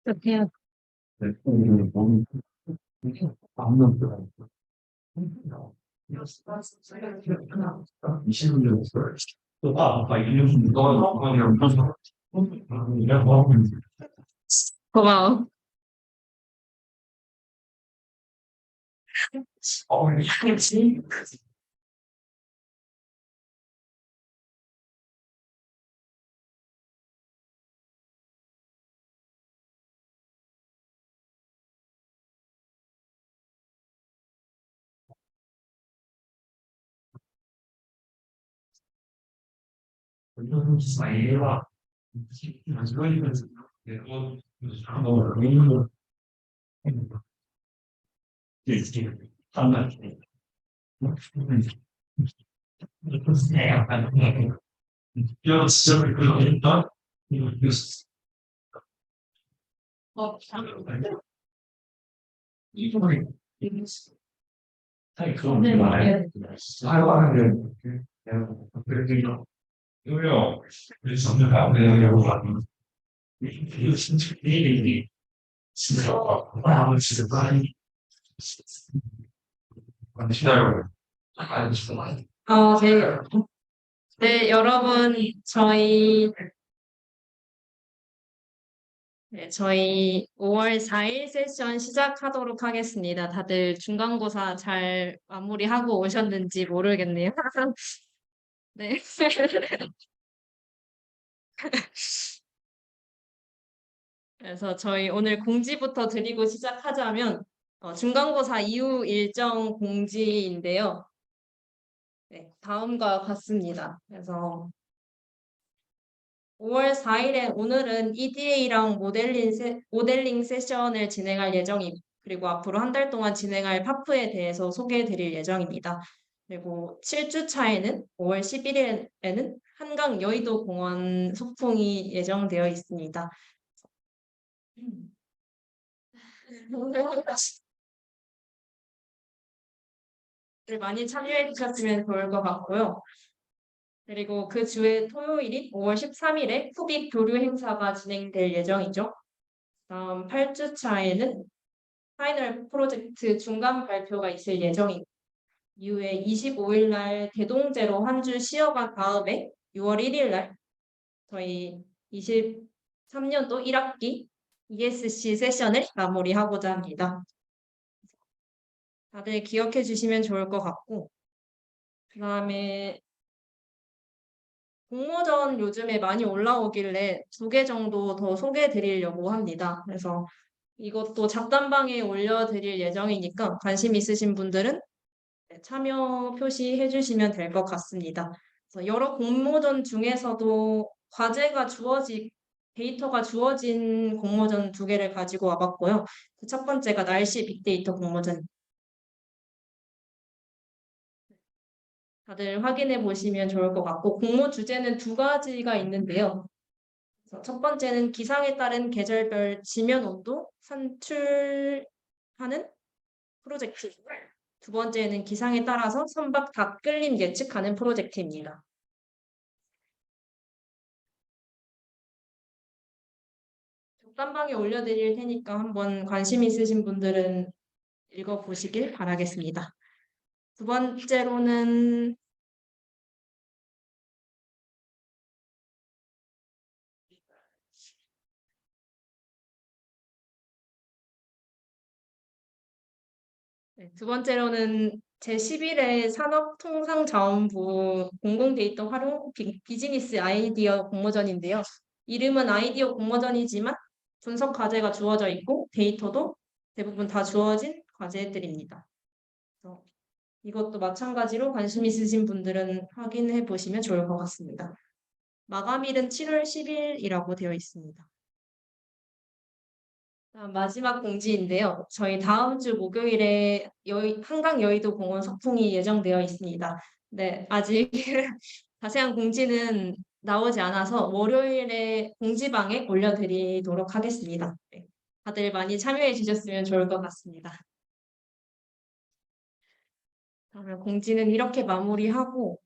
어때요? 고마워. 어, 네. 네, 여러분, 저희 5월 4일 세션 시작하도록 하겠습니다. 다들 중간고사 잘 마무리하고 오셨는지 모르겠네요. 네. 그래서 저희 오늘 공지부터 드리고 시작하자면, 중간고사 이후 일정 공지인데요. 네, 다음과 같습니다. 그래서 5월 4일에 오늘은 EDA랑 모델링 세션을 진행할 예정입니다. 그리고 앞으로 한 달 동안 진행할 파프에 대해서 소개해 드릴 예정입니다. 그리고 7주 차에는 5월 11일에는 한강 여의도 공원 소풍이 예정되어 있습니다. 많이 참여해 주셨으면 좋을 것 같고요. 그리고 그 주에 토요일인 5월 13일에 후기 교류 행사가 진행될 예정이죠. 다음 8주 차에는 파이널 프로젝트 중간 발표가 있을 예정입니다. 이후에 25일 날 대동제로 한 주 쉬어간 다음에 6월 1일 날 저희 23년도 1학기 ESC 세션을 마무리하고자 합니다. 다들 기억해 주시면 좋을 것 같고, 그 다음에 공모전 요즘에 많이 올라오길래 2개 정도 더 소개해 드리려고 합니다. 그래서 이것도 잡담방에 올려드릴 예정이니까 관심 있으신 분들은 참여 표시해 주시면 될 것 같습니다. 그래서 여러 공모전 중에서도 데이터가 주어진 공모전 2개를 가지고 와봤고요. 그 첫 번째가 날씨 빅데이터 공모전. 다들 확인해 보시면 좋을 것 같고, 공모 주제는 2가지가 있는데요. 그래서 첫 번째는 기상에 따른 계절별 지면 온도 산출하는 프로젝트. 두 번째는 기상에 따라서 선박 닭끌림 예측하는 프로젝트입니다. 적당방에 올려드릴 테니까 한번 관심 있으신 분들은 읽어보시길 바라겠습니다. 두 번째로는 제11회 산업통상자원부 공공데이터 활용 비즈니스 아이디어 공모전인데요. 이름은 아이디어 공모전이지만 분석 과제가 주어져 있고 데이터도 대부분 다 주어진 과제들입니다. 그래서 이것도 마찬가지로 관심 있으신 분들은 확인해 보시면 좋을 것 같습니다. 마감일은 7월 10일이라고 되어 있습니다. 마지막 공지인데요. 저희 다음 주 목요일에 한강 여의도 공원 소풍이 예정되어 있습니다. 네, 아직 자세한 공지는 나오지 않아서 월요일에 공지방에 올려드리도록 하겠습니다. 네, 다들 많이 참여해 주셨으면 좋을 것 같습니다. 그러면 공지는 이렇게 마무리하고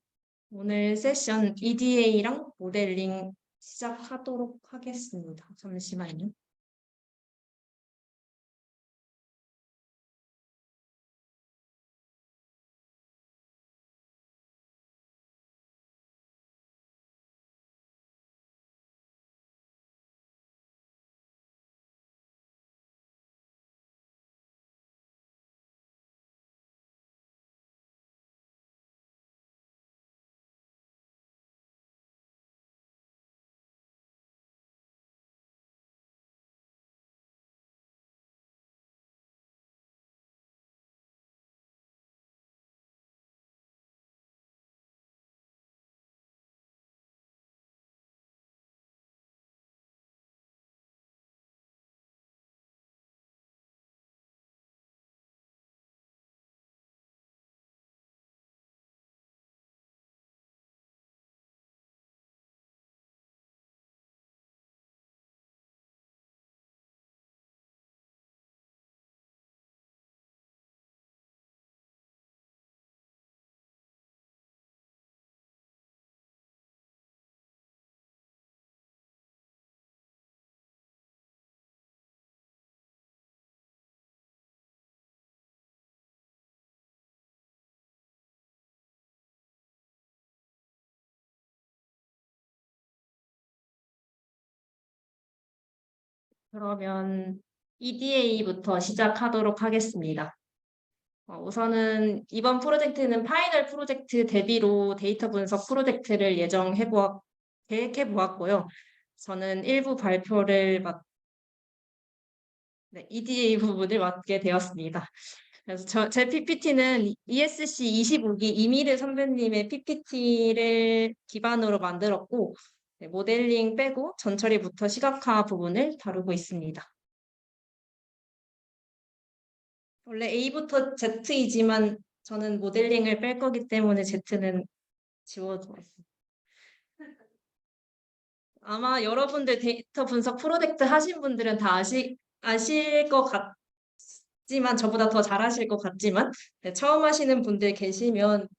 오늘 세션 EDA랑 모델링 시작하도록 하겠습니다. 잠시만요. 그러면 EDA부터 시작하도록 하겠습니다. 우선은 이번 프로젝트는 파이널 프로젝트 대비로 데이터 분석 프로젝트를 계획해 보았고요. 저는 일부 발표를 EDA 부분을 맡게 되었습니다. 그래서 제 PPT는 ESC 25기 이미르 선배님의 PPT를 기반으로 만들었고, 모델링 빼고 전처리부터 시각화 부분을 다루고 있습니다. 원래 A부터 Z이지만 저는 모델링을 뺄 거기 때문에 Z는 지워두었습니다. 아마 여러분들 데이터 분석 프로젝트 하신 분들은 다 아실 것 같지만, 저보다 더 잘하실 것 같지만, 처음 하시는 분들 계시면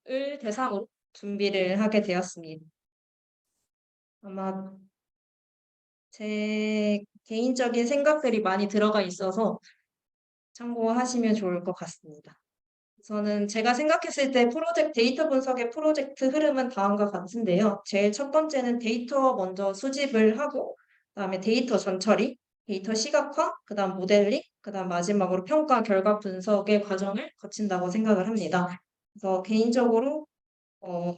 을 대상으로 준비를 하게 되었습니다. 아마 제 개인적인 생각들이 많이 들어가 있어서 참고하시면 좋을 것 같습니다. 저는 제가 생각했을 때 데이터 분석의 프로젝트 흐름은 다음과 같은데요. 제일 첫 번째는 데이터 먼저 수집을 하고, 그다음에 데이터 전처리, 데이터 시각화, 그다음 모델링, 그다음 마지막으로 평가 결과 분석의 과정을 거친다고 생각을 합니다. 그래서 개인적으로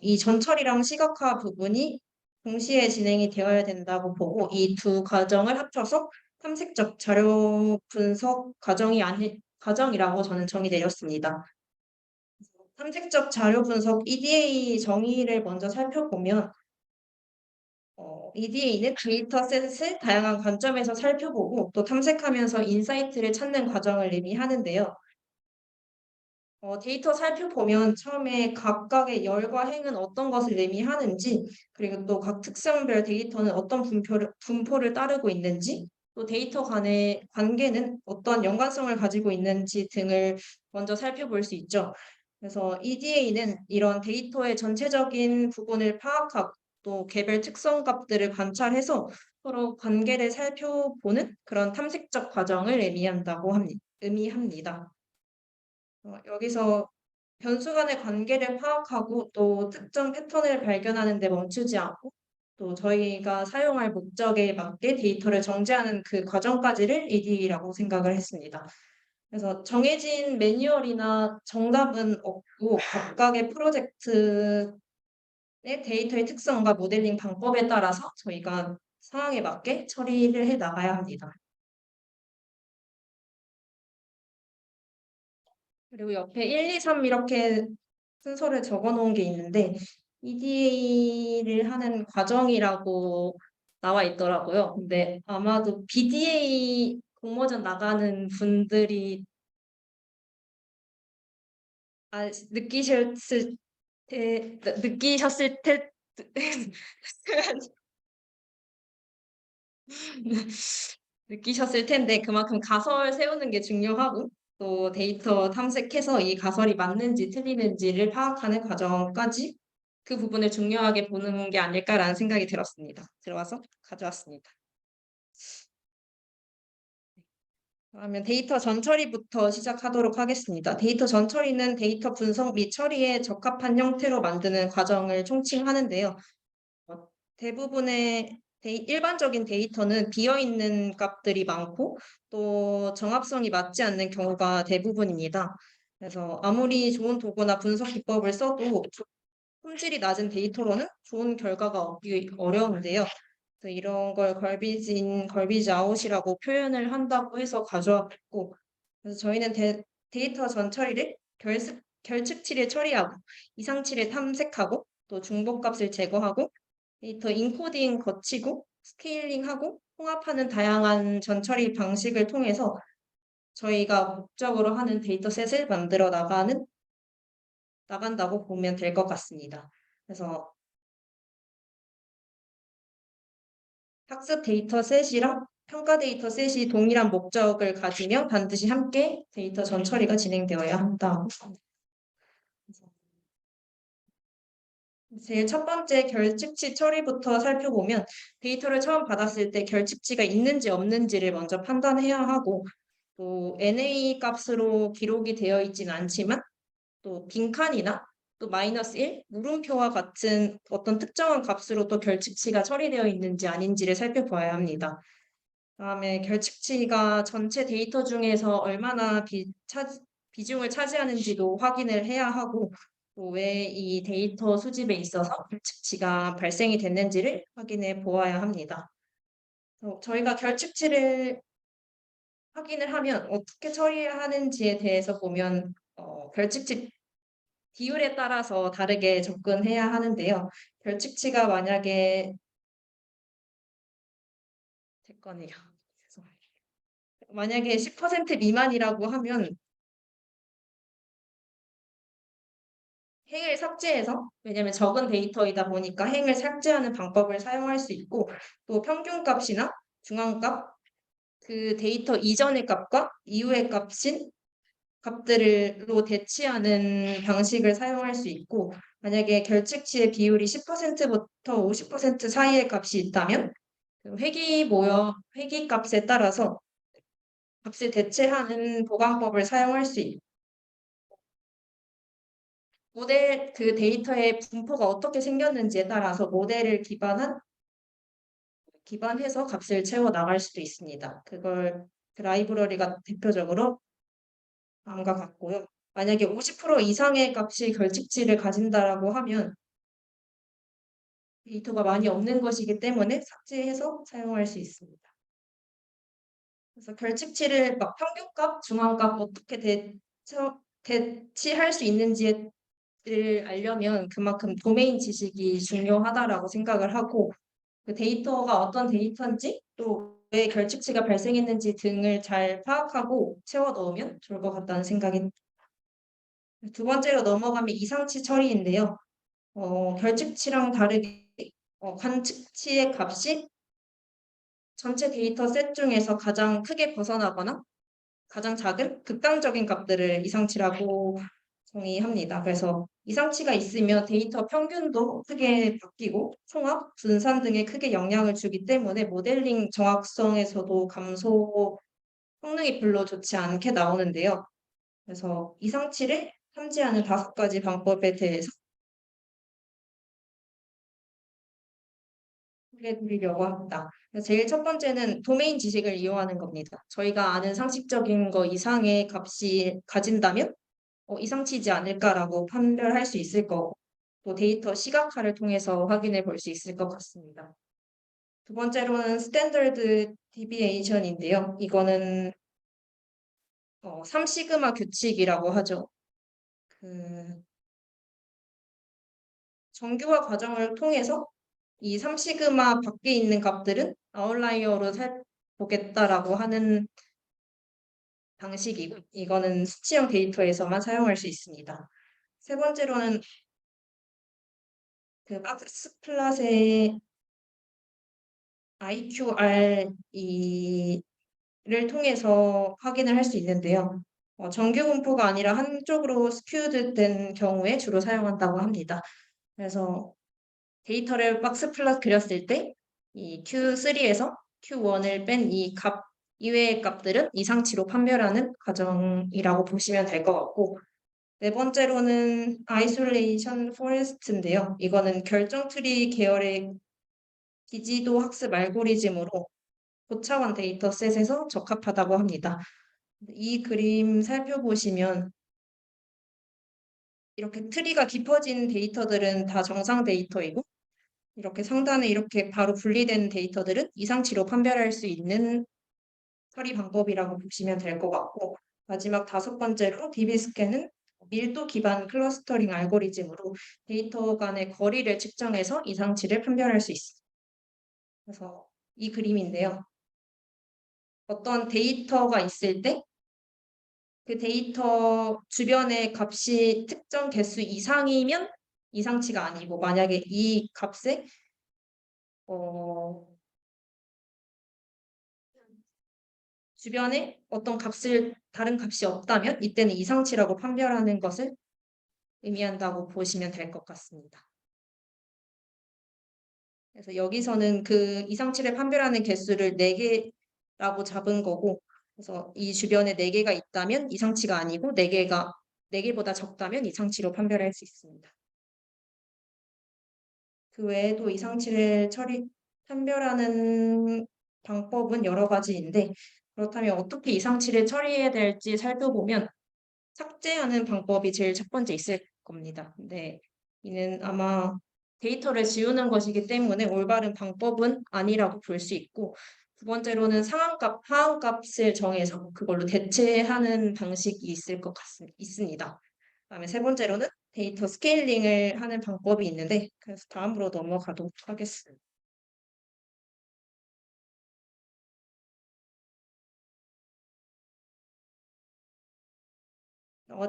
이 전처리랑 시각화 부분이 동시에 진행이 되어야 된다고 보고 이 두 과정을 합쳐서 탐색적 자료 분석 과정이라고 저는 정의 내렸습니다. 탐색적 자료 분석 EDA 정의를 먼저 살펴보면 EDA는 데이터셋을 다양한 관점에서 살펴보고 또 탐색하면서 인사이트를 찾는 과정을 의미하는데요. 데이터 살펴보면 처음에 각각의 열과 행은 어떤 것을 의미하는지, 그리고 또 각 특성별 데이터는 어떤 분포를 따르고 있는지, 또 데이터 간의 관계는 어떤 연관성을 가지고 있는지 등을 먼저 살펴볼 수 있죠. 그래서 EDA는 이런 데이터의 전체적인 부분을 파악하고 또 개별 특성 값들을 관찰해서 서로 관계를 살펴보는 그런 탐색적 과정을 의미합니다. 여기서 변수 간의 관계를 파악하고 또 특정 패턴을 발견하는 데 멈추지 않고 또 저희가 사용할 목적에 맞게 데이터를 정제하는 그 과정까지를 ED라고 생각을 했습니다. 그래서 정해진 매뉴얼이나 정답은 없고 각각의 프로젝트의 데이터의 특성과 모델링 방법에 따라서 저희가 상황에 맞게 처리를 해 나가야 합니다. 그리고 옆에 1, 2, 3 이렇게 순서를 적어 놓은 게 있는데 EDA를 하는 과정이라고 나와 있더라고요. 근데 아마도 BDA 공모전 나가는 분들이 느끼셨을 느끼셨을 느끼셨을 텐데 그만큼 가설 세우는 게 중요하고 또 데이터 탐색해서 이 가설이 맞는지 틀리는지를 파악하는 과정까지 그 부분을 중요하게 보는 게 아닐까라는 생각이 들었습니다. 들어와서 가져왔습니다. 그러면 데이터 전처리부터 시작하도록 하겠습니다. 데이터 전처리는 데이터 분석 및 처리에 적합한 형태로 만드는 과정을 총칭하는데요. 대부분의 일반적인 데이터는 비어있는 값들이 많고 또 정합성이 맞지 않는 경우가 대부분입니다. 그래서 아무리 좋은 도구나 분석 기법을 써도 품질이 낮은 데이터로는 좋은 결과가 얻기 어려운데요. 그래서 이런 걸 걸비지 아웃이라고 표현을 한다고 해서 가져왔고, 그래서 저희는 데이터 전처리를 결측치를 처리하고 이상치를 탐색하고 또 중복값을 제거하고 데이터 인코딩 거치고 스케일링하고 통합하는 다양한 전처리 방식을 통해서 저희가 목적으로 하는 데이터셋을 만들어 나간다고 보면 될 것 같습니다. 그래서 학습 데이터셋이랑 평가 데이터셋이 동일한 목적을 가지면 반드시 함께 데이터 전처리가 진행되어야 한다. 제일 첫 번째 결측치 처리부터 살펴보면 데이터를 처음 받았을 때 결측치가 있는지 없는지를 먼저 판단해야 하고 또 NA 값으로 기록이 되어 있지는 않지만 또 빈칸이나 또 마이너스 1, 물음표와 같은 어떤 특정한 값으로 또 결측치가 처리되어 있는지 아닌지를 살펴봐야 합니다. 다음에 결측치가 전체 데이터 중에서 얼마나 비중을 차지하는지도 확인을 해야 하고 또 왜 이 데이터 수집에 있어서 결측치가 발생이 됐는지를 확인해 보아야 합니다. 저희가 결측치를 확인을 하면 어떻게 처리하는지에 대해서 보면 결측치 비율에 따라서 다르게 접근해야 하는데요. 결측치가 만약에 됐거든요. 만약에 10% 미만이라고 하면 행을 삭제해서 왜냐하면 적은 데이터이다 보니까 행을 삭제하는 방법을 사용할 수 있고 또 평균값이나 중앙값 그 데이터 이전의 값과 이후의 값들로 대치하는 방식을 사용할 수 있고 만약에 결측치의 비율이 10%부터 50% 사이의 값이 있다면 그 회귀 값에 따라서 값을 대체하는 보강법을 사용할 수 있고 모델 그 데이터의 분포가 어떻게 생겼는지에 따라서 모델을 기반해서 값을 채워 나갈 수도 있습니다. 그 라이브러리가 대표적으로 다음과 같고요. 만약에 50% 이상의 값이 결측치를 가진다라고 하면 데이터가 많이 없는 것이기 때문에 삭제해서 사용할 수 있습니다. 그래서 결측치를 막 평균값, 중앙값 어떻게 대치할 수 있는지를 알려면 그만큼 도메인 지식이 중요하다라고 생각을 하고 그 데이터가 어떤 데이터인지 또 왜 결측치가 발생했는지 등을 잘 파악하고 채워 넣으면 좋을 것 같다는 생각이 두 번째로 넘어가면 이상치 처리인데요. 결측치랑 다르게 관측치의 값이 전체 데이터 셋 중에서 가장 크게 벗어나거나 가장 작은 극단적인 값들을 이상치라고 정의합니다. 그래서 이상치가 있으면 데이터 평균도 크게 바뀌고 총합, 분산 등에 크게 영향을 주기 때문에 모델링 정확성에서도 감소 성능이 별로 좋지 않게 나오는데요. 그래서 이상치를 탐지하는 5가지 방법에 대해서 소개해 드리려고 합니다. 제일 첫 번째는 도메인 지식을 이용하는 겁니다. 저희가 아는 상식적인 거 이상의 값이 가진다면 이상치지 않을까라고 판별할 수 있을 거고 또 데이터 시각화를 통해서 확인해 볼 수 있을 것 같습니다. 두 번째로는 스탠더드 디비에이션인데요. 이거는 3시그마 규칙이라고 하죠. 그 정규화 과정을 통해서 이 3시그마 밖에 있는 값들은 아웃라이어로 살보겠다라고 하는 방식이고 이거는 수치형 데이터에서만 사용할 수 있습니다. 세 번째로는 그 박스 플랫의 IQR를 통해서 확인을 할 수 있는데요. 정규 분포가 아니라 한쪽으로 스큐드 된 경우에 주로 사용한다고 합니다. 그래서 데이터를 박스 플롯 그렸을 때 이 Q3에서 Q1을 뺀 이 값 이외의 값들은 이상치로 판별하는 과정이라고 보시면 될 것 같고, 네 번째로는 아이솔레이션 포레스트인데요. 이거는 결정 트리 계열의 기지도 학습 알고리즘으로 고차원 데이터셋에서 적합하다고 합니다. 이 그림 살펴보시면 이렇게 트리가 깊어진 데이터들은 다 정상 데이터이고, 이렇게 상단에 이렇게 바로 분리된 데이터들은 이상치로 판별할 수 있는 처리 방법이라고 보시면 될 것 같고, 마지막 다섯 번째로 DB스캔은 밀도 기반 클러스터링 알고리즘으로 데이터 간의 거리를 측정해서 이상치를 판별할 수 있습니다. 그래서 이 그림인데요. 어떤 데이터가 있을 때 그 데이터 주변의 값이 특정 개수 이상이면 이상치가 아니고, 만약에 이 값에 주변에 어떤 다른 값이 없다면 이때는 이상치라고 판별하는 것을 의미한다고 보시면 될 것 같습니다. 그래서 여기서는 그 이상치를 판별하는 개수를 4개라고 잡은 거고, 그래서 이 주변에 4개가 있다면 이상치가 아니고 4개보다 적다면 이상치로 판별할 수 있습니다. 그 외에도 이상치를 판별하는 방법은 여러 가지인데, 그렇다면 어떻게 이상치를 처리해야 될지 살펴보면 삭제하는 방법이 제일 첫 번째 있을 겁니다. 근데 이는 아마 데이터를 지우는 것이기 때문에 올바른 방법은 아니라고 볼 수 있고, 두 번째로는 하한값을 정해서 그걸로 대체하는 방식이 있습니다. 그다음에 세 번째로는 데이터 스케일링을 하는 방법이 있는데, 그래서 다음으로 넘어가도록 하겠습니다.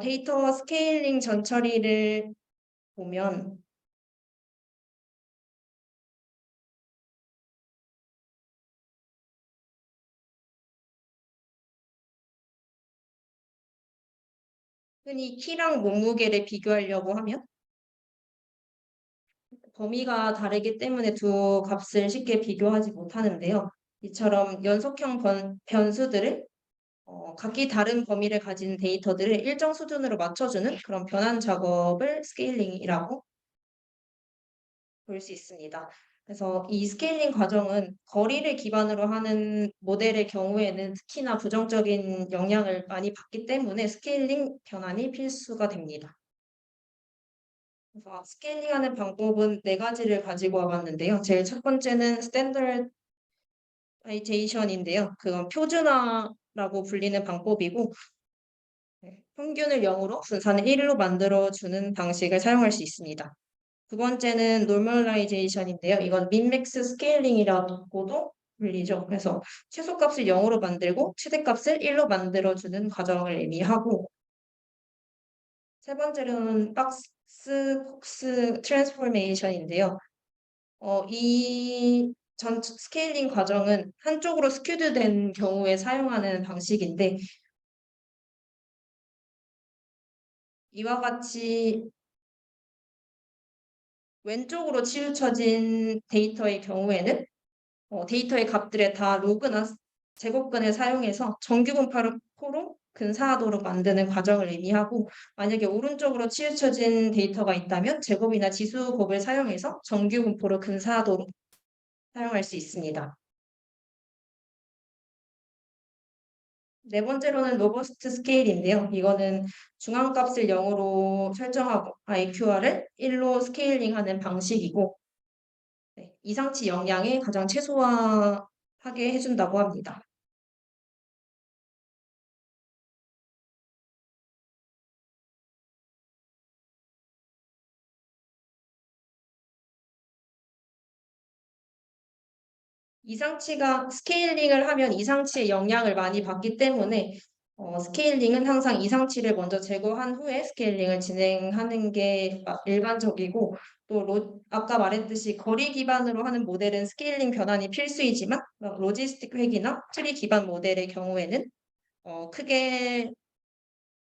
데이터 스케일링 전처리를 보면 흔히 키랑 몸무게를 비교하려고 하면 범위가 다르기 때문에 두 값을 쉽게 비교하지 못하는데요. 이처럼 연속형 변수들을 각기 다른 범위를 가진 데이터들을 일정 수준으로 맞춰주는 그런 변환 작업을 스케일링이라고 볼 수 있습니다. 그래서 이 스케일링 과정은 거리를 기반으로 하는 모델의 경우에는 특히나 부정적인 영향을 많이 받기 때문에 스케일링 변환이 필수가 됩니다. 그래서 스케일링하는 방법은 네 가지를 가지고 와봤는데요. 제일 첫 번째는 스탠더라이제이션인데요. 그건 표준화라고 불리는 방법이고, 평균을 0으로 분산을 1로 만들어주는 방식을 사용할 수 있습니다. 두 번째는 노멀라이제이션인데요. 이건 민맥스 스케일링이라고도 불리죠. 그래서 최소값을 0으로 만들고 최대값을 1로 만들어주는 과정을 의미하고, 세 번째로는 박스 폭스 트랜스포메이션인데요. 이 전 스케일링 과정은 한쪽으로 스큐드 된 경우에 사용하는 방식인데, 이와 같이 왼쪽으로 치우쳐진 데이터의 경우에는 데이터의 값들에 다 로그나 제곱근을 사용해서 정규 분포로 근사하도록 만드는 과정을 의미하고, 만약에 오른쪽으로 치우쳐진 데이터가 있다면 제곱이나 지수곱을 사용해서 정규 분포로 근사하도록 사용할 수 있습니다. 네 번째로는 로버스트 스케일인데요. 이거는 중앙값을 0으로 설정하고 IQR을 1로 스케일링하는 방식이고, 이상치 영향을 가장 최소화하게 해준다고 합니다. 이상치가 스케일링을 하면 이상치의 영향을 많이 받기 때문에 스케일링은 항상 이상치를 먼저 제거한 후에 스케일링을 진행하는 게 일반적이고, 또 아까 말했듯이 거리 기반으로 하는 모델은 스케일링 변환이 필수이지만 로지스틱 회귀나 트리 기반 모델의 경우에는 크게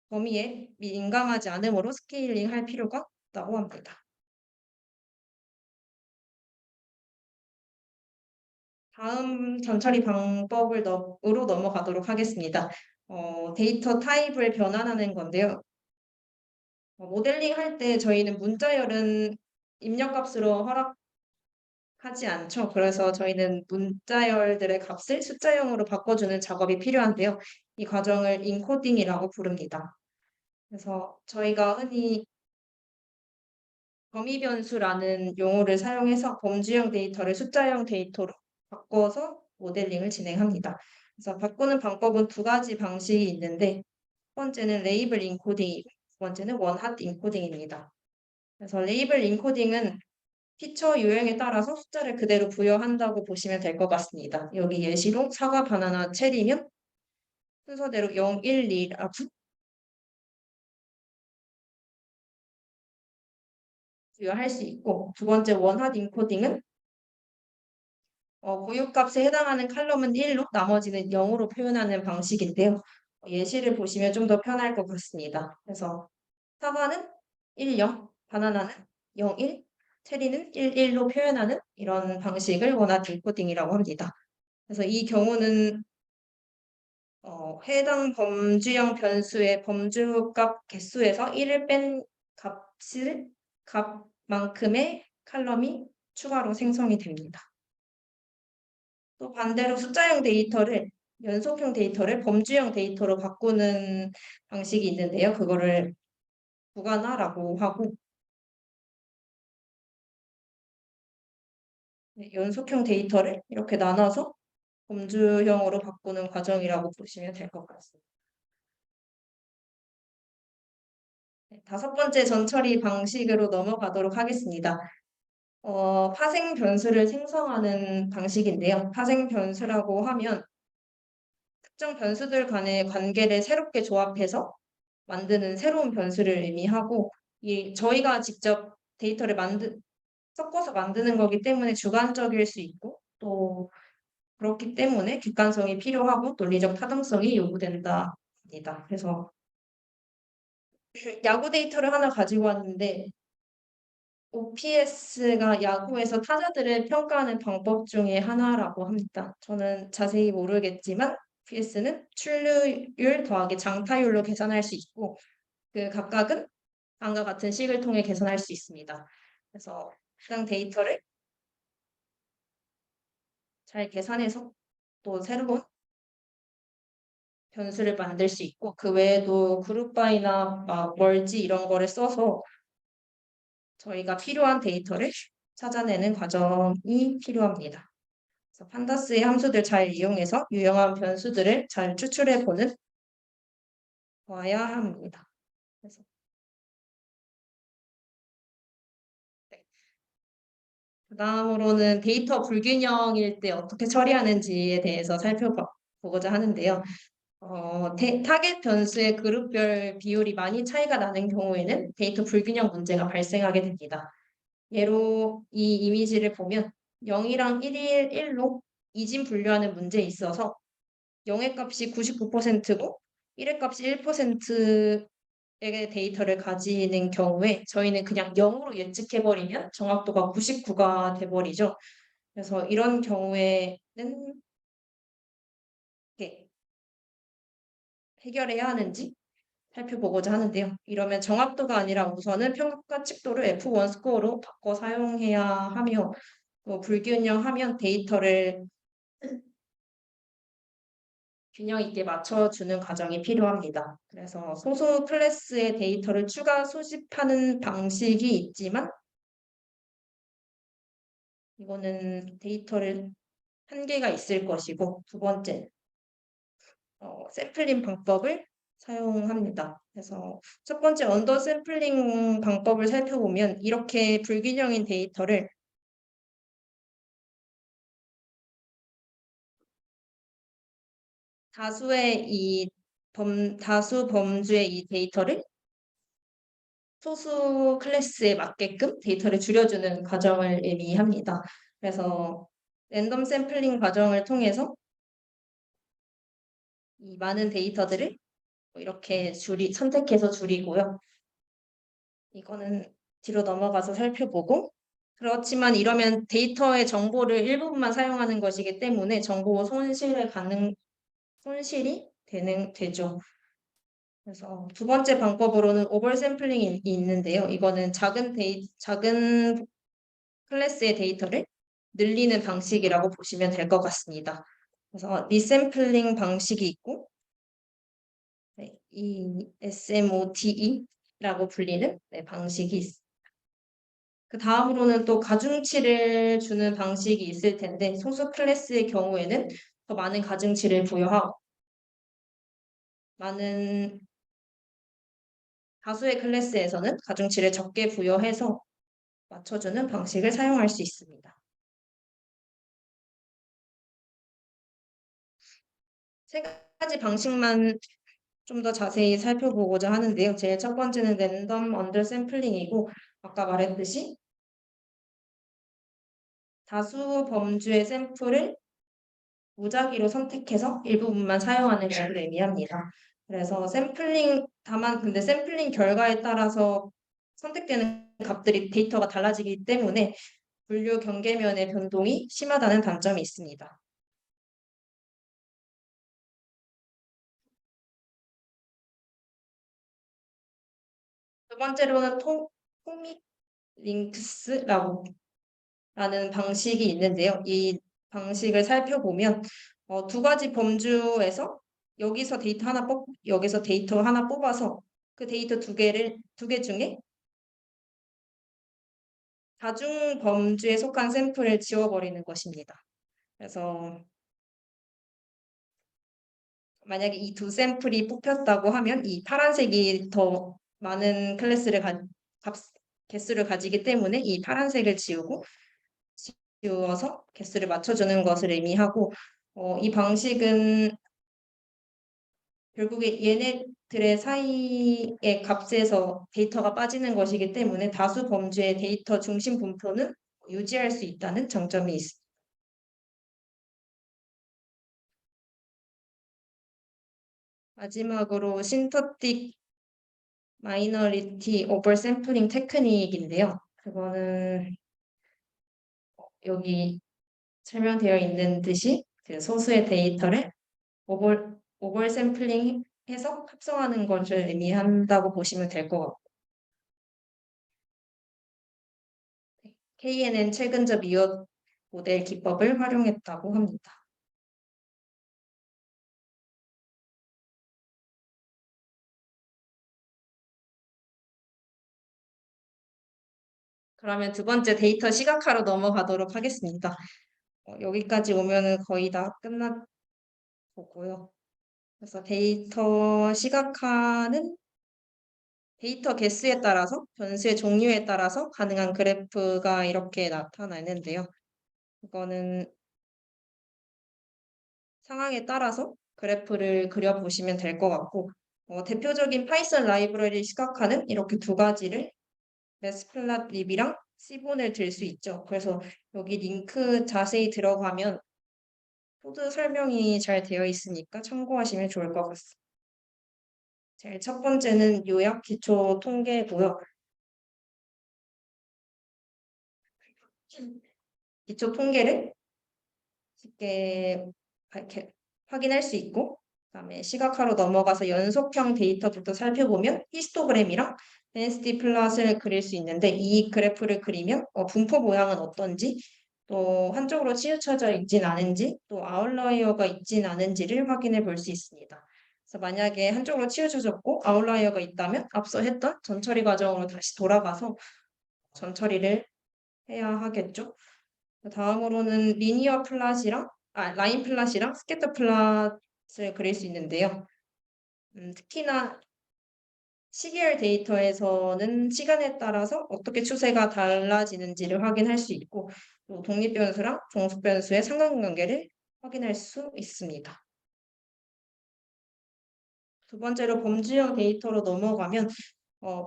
범위에 민감하지 않으므로 스케일링 할 필요가 없다고 합니다. 다음 전처리 방법으로 넘어가도록 하겠습니다. 데이터 타입을 변환하는 건데요. 모델링 할 때 저희는 문자열은 입력값으로 허락하지 않죠. 그래서 저희는 문자열들의 값을 숫자형으로 바꿔주는 작업이 필요한데요. 이 과정을 인코딩이라고 부릅니다. 그래서 저희가 흔히 범위 변수라는 용어를 사용해서 범주형 데이터를 숫자형 데이터로 바꿔서 모델링을 진행합니다. 그래서 바꾸는 방법은 두 가지 방식이 있는데 첫 번째는 레이블 인코딩이고 두 번째는 원핫 인코딩입니다. 그래서 레이블 인코딩은 피처 유형에 따라서 숫자를 그대로 부여한다고 보시면 될 것 같습니다. 여기 예시로 사과, 바나나, 체리면 순서대로 0, 1, 2라고 부여할 수 있고 두 번째 원핫 인코딩은 고유값에 해당하는 칼럼은 1로 나머지는 0으로 표현하는 방식인데요. 예시를 보시면 좀 더 편할 것 같습니다. 그래서 사과는 1, 0, 바나나는 0, 1, 체리는 1, 1로 표현하는 이런 방식을 원활 인코딩이라고 합니다. 그래서 이 경우는 해당 범주형 변수의 범주값 개수에서 1을 뺀 값만큼의 칼럼이 추가로 생성이 됩니다. 또 반대로 숫자형 데이터를 연속형 데이터를 범주형 데이터로 바꾸는 방식이 있는데요. 그거를 무관화라고 하고 연속형 데이터를 이렇게 나눠서 범주형으로 바꾸는 과정이라고 보시면 될 것 같습니다. 다섯 번째 전처리 방식으로 넘어가도록 하겠습니다. 파생 변수를 생성하는 방식인데요. 파생 변수라고 하면 특정 변수들 간의 관계를 새롭게 조합해서 만드는 새로운 변수를 의미하고 저희가 직접 데이터를 섞어서 만드는 거기 때문에 주관적일 수 있고 또 그렇기 때문에 객관성이 필요하고 논리적 타당성이 요구된다. 그래서 야구 데이터를 하나 가지고 왔는데 OPS가 야구에서 타자들을 평가하는 방법 중에 하나라고 합니다. 저는 자세히 모르겠지만 OPS는 출루율 더하기 장타율로 계산할 수 있고 그 각각은 다음과 같은 식을 통해 계산할 수 있습니다. 그래서 해당 데이터를 잘 계산해서 또 새로운 변수를 만들 수 있고 그 외에도 그룹바이나 멀지 이런 거를 써서 저희가 필요한 데이터를 찾아내는 과정이 필요합니다. 그래서 판다스의 함수들 잘 이용해서 유용한 변수들을 잘 추출해 보는 거야 합니다. 그래서 네. 그다음으로는 데이터 불균형일 때 어떻게 처리하는지에 대해서 살펴보고자 하는데요. 타겟 변수의 그룹별 비율이 많이 차이가 나는 경우에는 데이터 불균형 문제가 발생하게 됩니다. 예로 이 이미지를 보면 0이랑 1로 이진 분류하는 문제에 있어서 0의 값이 99%고 1의 값이 1%의 데이터를 가지는 경우에 저희는 그냥 0으로 예측해버리면 정확도가 99가 돼버리죠. 그래서 이런 경우에는 어떻게 해결해야 하는지 살펴보고자 하는데요. 이러면 정확도가 아니라 우선은 평가 칙도를 F1 스코어로 바꿔 사용해야 하며 또 불균형하면 데이터를 균형 있게 맞춰주는 과정이 필요합니다. 그래서 소수 클래스의 데이터를 추가 수집하는 방식이 있지만 이거는 데이터를 한계가 있을 것이고 두 번째 샘플링 방법을 사용합니다. 그래서 첫 번째 언더 샘플링 방법을 살펴보면 이렇게 불균형인 데이터를 다수 범주의 이 데이터를 소수 클래스에 맞게끔 데이터를 줄여주는 과정을 의미합니다. 그래서 랜덤 샘플링 과정을 통해서 이 많은 데이터들을 이렇게 선택해서 줄이고요. 이거는 뒤로 넘어가서 살펴보고 그렇지만 이러면 데이터의 정보를 일부분만 사용하는 것이기 때문에 정보 손실이 되죠. 그래서 두 번째 방법으로는 오버 샘플링이 있는데요. 이거는 작은 클래스의 데이터를 늘리는 방식이라고 보시면 될 것 같습니다. 그래서 리샘플링 방식이 있고 네, 이 SMOTE라고 불리는 방식이 있습니다. 그 다음으로는 또 가중치를 주는 방식이 있을 텐데 소수 클래스의 경우에는 더 많은 가중치를 부여하고 많은 다수의 클래스에서는 가중치를 적게 부여해서 맞춰주는 방식을 사용할 수 있습니다. 세 가지 방식만 좀 더 자세히 살펴보고자 하는데요. 제일 첫 번째는 랜덤 언더 샘플링이고 아까 말했듯이 다수 범주의 샘플을 무작위로 선택해서 일부분만 사용하는 것을 의미합니다. 그래서 근데 샘플링 결과에 따라서 선택되는 값들이 데이터가 달라지기 때문에 분류 경계면의 변동이 심하다는 단점이 있습니다. 두 번째로는 토믹 링크스라고 라는 방식이 있는데요. 이 방식을 살펴보면 두 가지 범주에서 여기서 데이터 하나 뽑아서 그 데이터 두 개 중에 다중 범주에 속한 샘플을 지워버리는 것입니다. 그래서 만약에 이 두 샘플이 뽑혔다고 하면 이 파란색이 더 많은 개수를 가지기 때문에 이 파란색을 지워서 개수를 맞춰주는 것을 의미하고 이 방식은 결국에 얘네들의 사이의 값에서 데이터가 빠지는 것이기 때문에 다수 범주의 데이터 중심 분포는 유지할 수 있다는 장점이 있습니다. 마지막으로 신터틱 마이너리티 오버 샘플링 테크닉인데요. 그거는 여기 설명되어 있는 듯이 그 소수의 데이터를 오버 샘플링 해서 합성하는 것을 의미한다고 보시면 될 것 같고 KNN 최근접 이어 모델 기법을 활용했다고 합니다. 그러면 두 번째 데이터 시각화로 넘어가도록 하겠습니다. 여기까지 오면은 거의 다 끝나보고요. 그래서 데이터 시각화는 데이터 개수에 따라서 변수의 종류에 따라서 가능한 그래프가 이렇게 나타나는데요. 이거는 상황에 따라서 그래프를 그려보시면 될 것 같고 대표적인 파이썬 라이브러리 시각화는 이렇게 두 가지를 매스플랫립이랑 시본을 들 수 있죠. 그래서 여기 링크 자세히 들어가면 코드 설명이 잘 되어 있으니까 참고하시면 좋을 것 같습니다. 제일 첫 번째는 요약 기초 통계고요. 기초 통계를 쉽게 확인할 수 있고 그다음에 시각화로 넘어가서 연속형 데이터부터 살펴보면 히스토그램이랑 데ን시티 플롯을 그릴 수 있는데 이 그래프를 그리면 분포 모양은 어떤지 또 한쪽으로 치우쳐져 있진 않은지 또 아웃라이어가 있진 않은지를 확인해 볼 수 있습니다. 그래서 만약에 한쪽으로 치우쳐졌고 아웃라이어가 있다면 앞서 했던 전처리 과정으로 다시 돌아가서 전처리를 해야 하겠죠. 다음으로는 라인 플랫이랑 스캐터 플랫을 그릴 수 있는데요. 특히나 시계열 데이터에서는 시간에 따라서 어떻게 추세가 달라지는지를 확인할 수 있고 또 독립변수랑 종속변수의 상관관계를 확인할 수 있습니다. 두 번째로 범주형 데이터로 넘어가면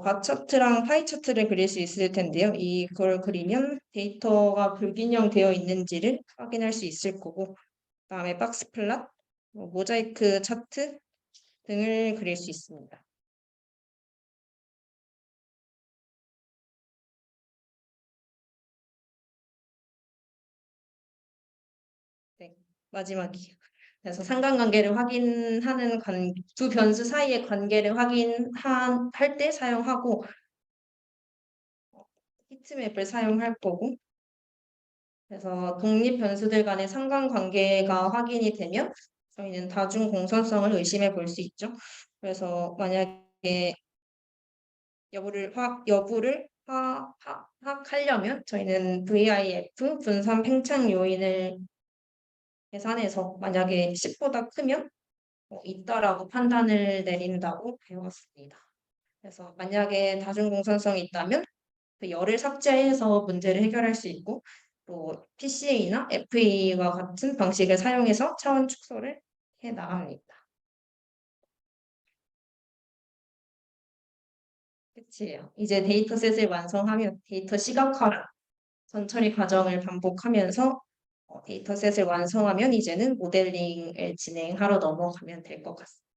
바차트랑 파이차트를 그릴 수 있을 텐데요. 이걸 그리면 데이터가 불균형 되어 있는지를 확인할 수 있을 거고 그다음에 박스플랫, 모자이크 차트 등을 그릴 수 있습니다. 네, 마지막이에요. 그래서 상관관계를 확인하는 두 변수 사이의 관계를 확인할 때 사용하고 히트맵을 사용할 거고 그래서 독립 변수들 간의 상관관계가 확인이 되면 저희는 다중 공선성을 의심해 볼 수 있죠. 그래서 만약에 여부를 파악하려면 저희는 VIF 분산 팽창 요인을 계산해서 만약에 10보다 크면 있다라고 판단을 내린다고 배웠습니다. 그래서 만약에 다중공선성이 있다면 그 열을 삭제해서 문제를 해결할 수 있고 또 PCA나 FA와 같은 방식을 사용해서 차원 축소를 해 나갑니다. 끝이에요. 이제 데이터셋을 완성하면 데이터 시각화랑 전처리 과정을 반복하면서 데이터셋을 완성하면 이제는 모델링을 진행하러 넘어가면 될 것 같습니다.